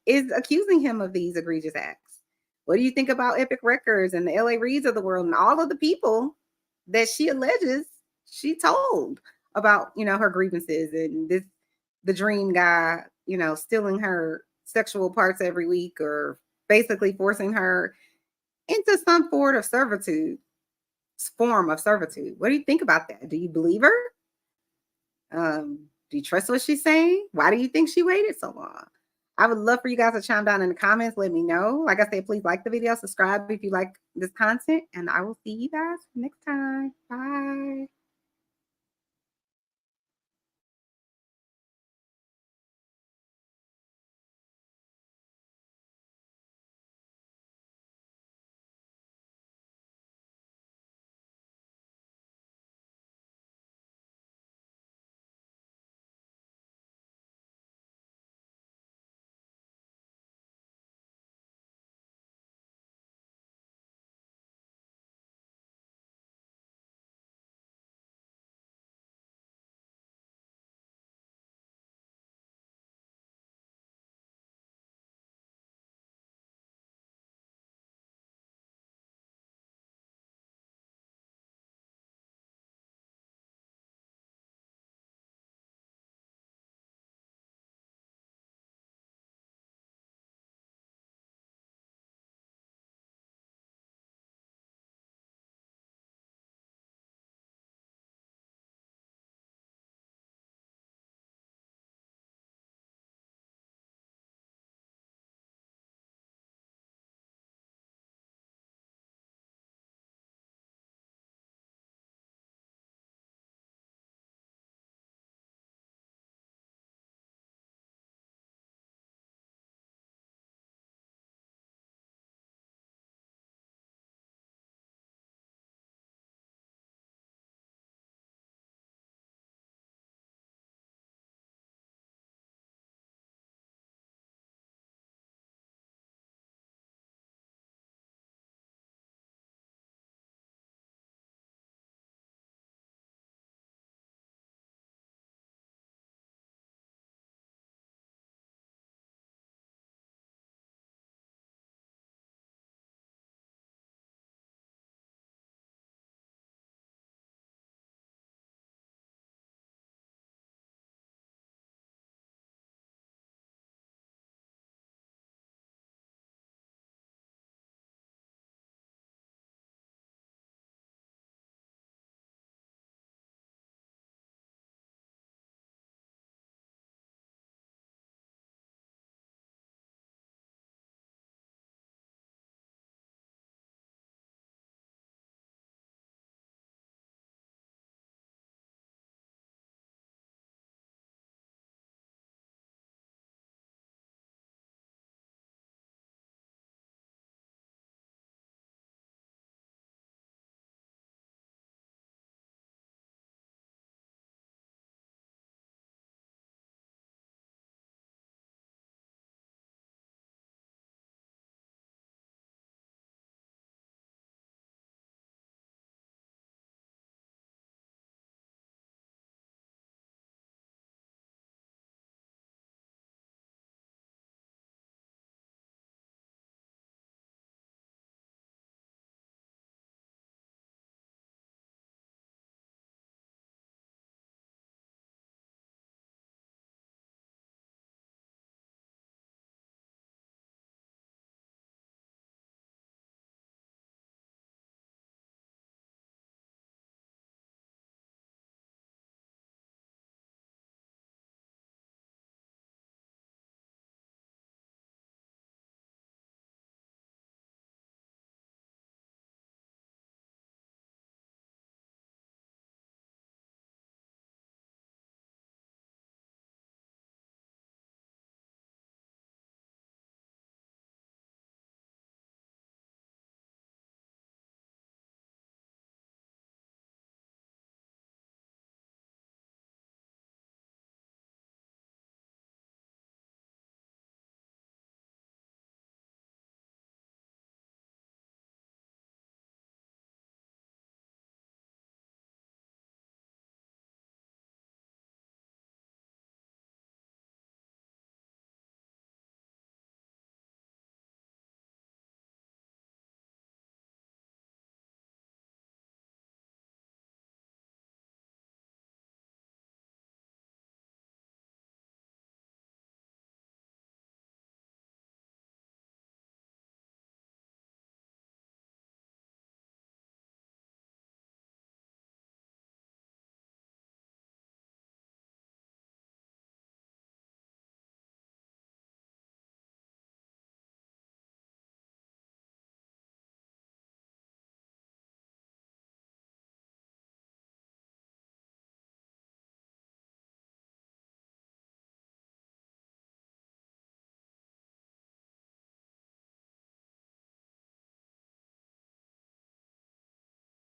is accusing him of these egregious acts? What do you think about Epic Records and the LA Reeds of the world and all of the people that she alleges she told about, you know, her grievances and the Dream guy, you know, stealing her sexual parts every week or basically forcing her into some form of servitude. What do you think about that? Do you believe her? Do you trust what she's saying? Why do you think she waited so long? I would love for you guys to chime down in the comments. Let me know. Like I said, please like the video, subscribe if you like this content, and I will see you guys next time. Bye.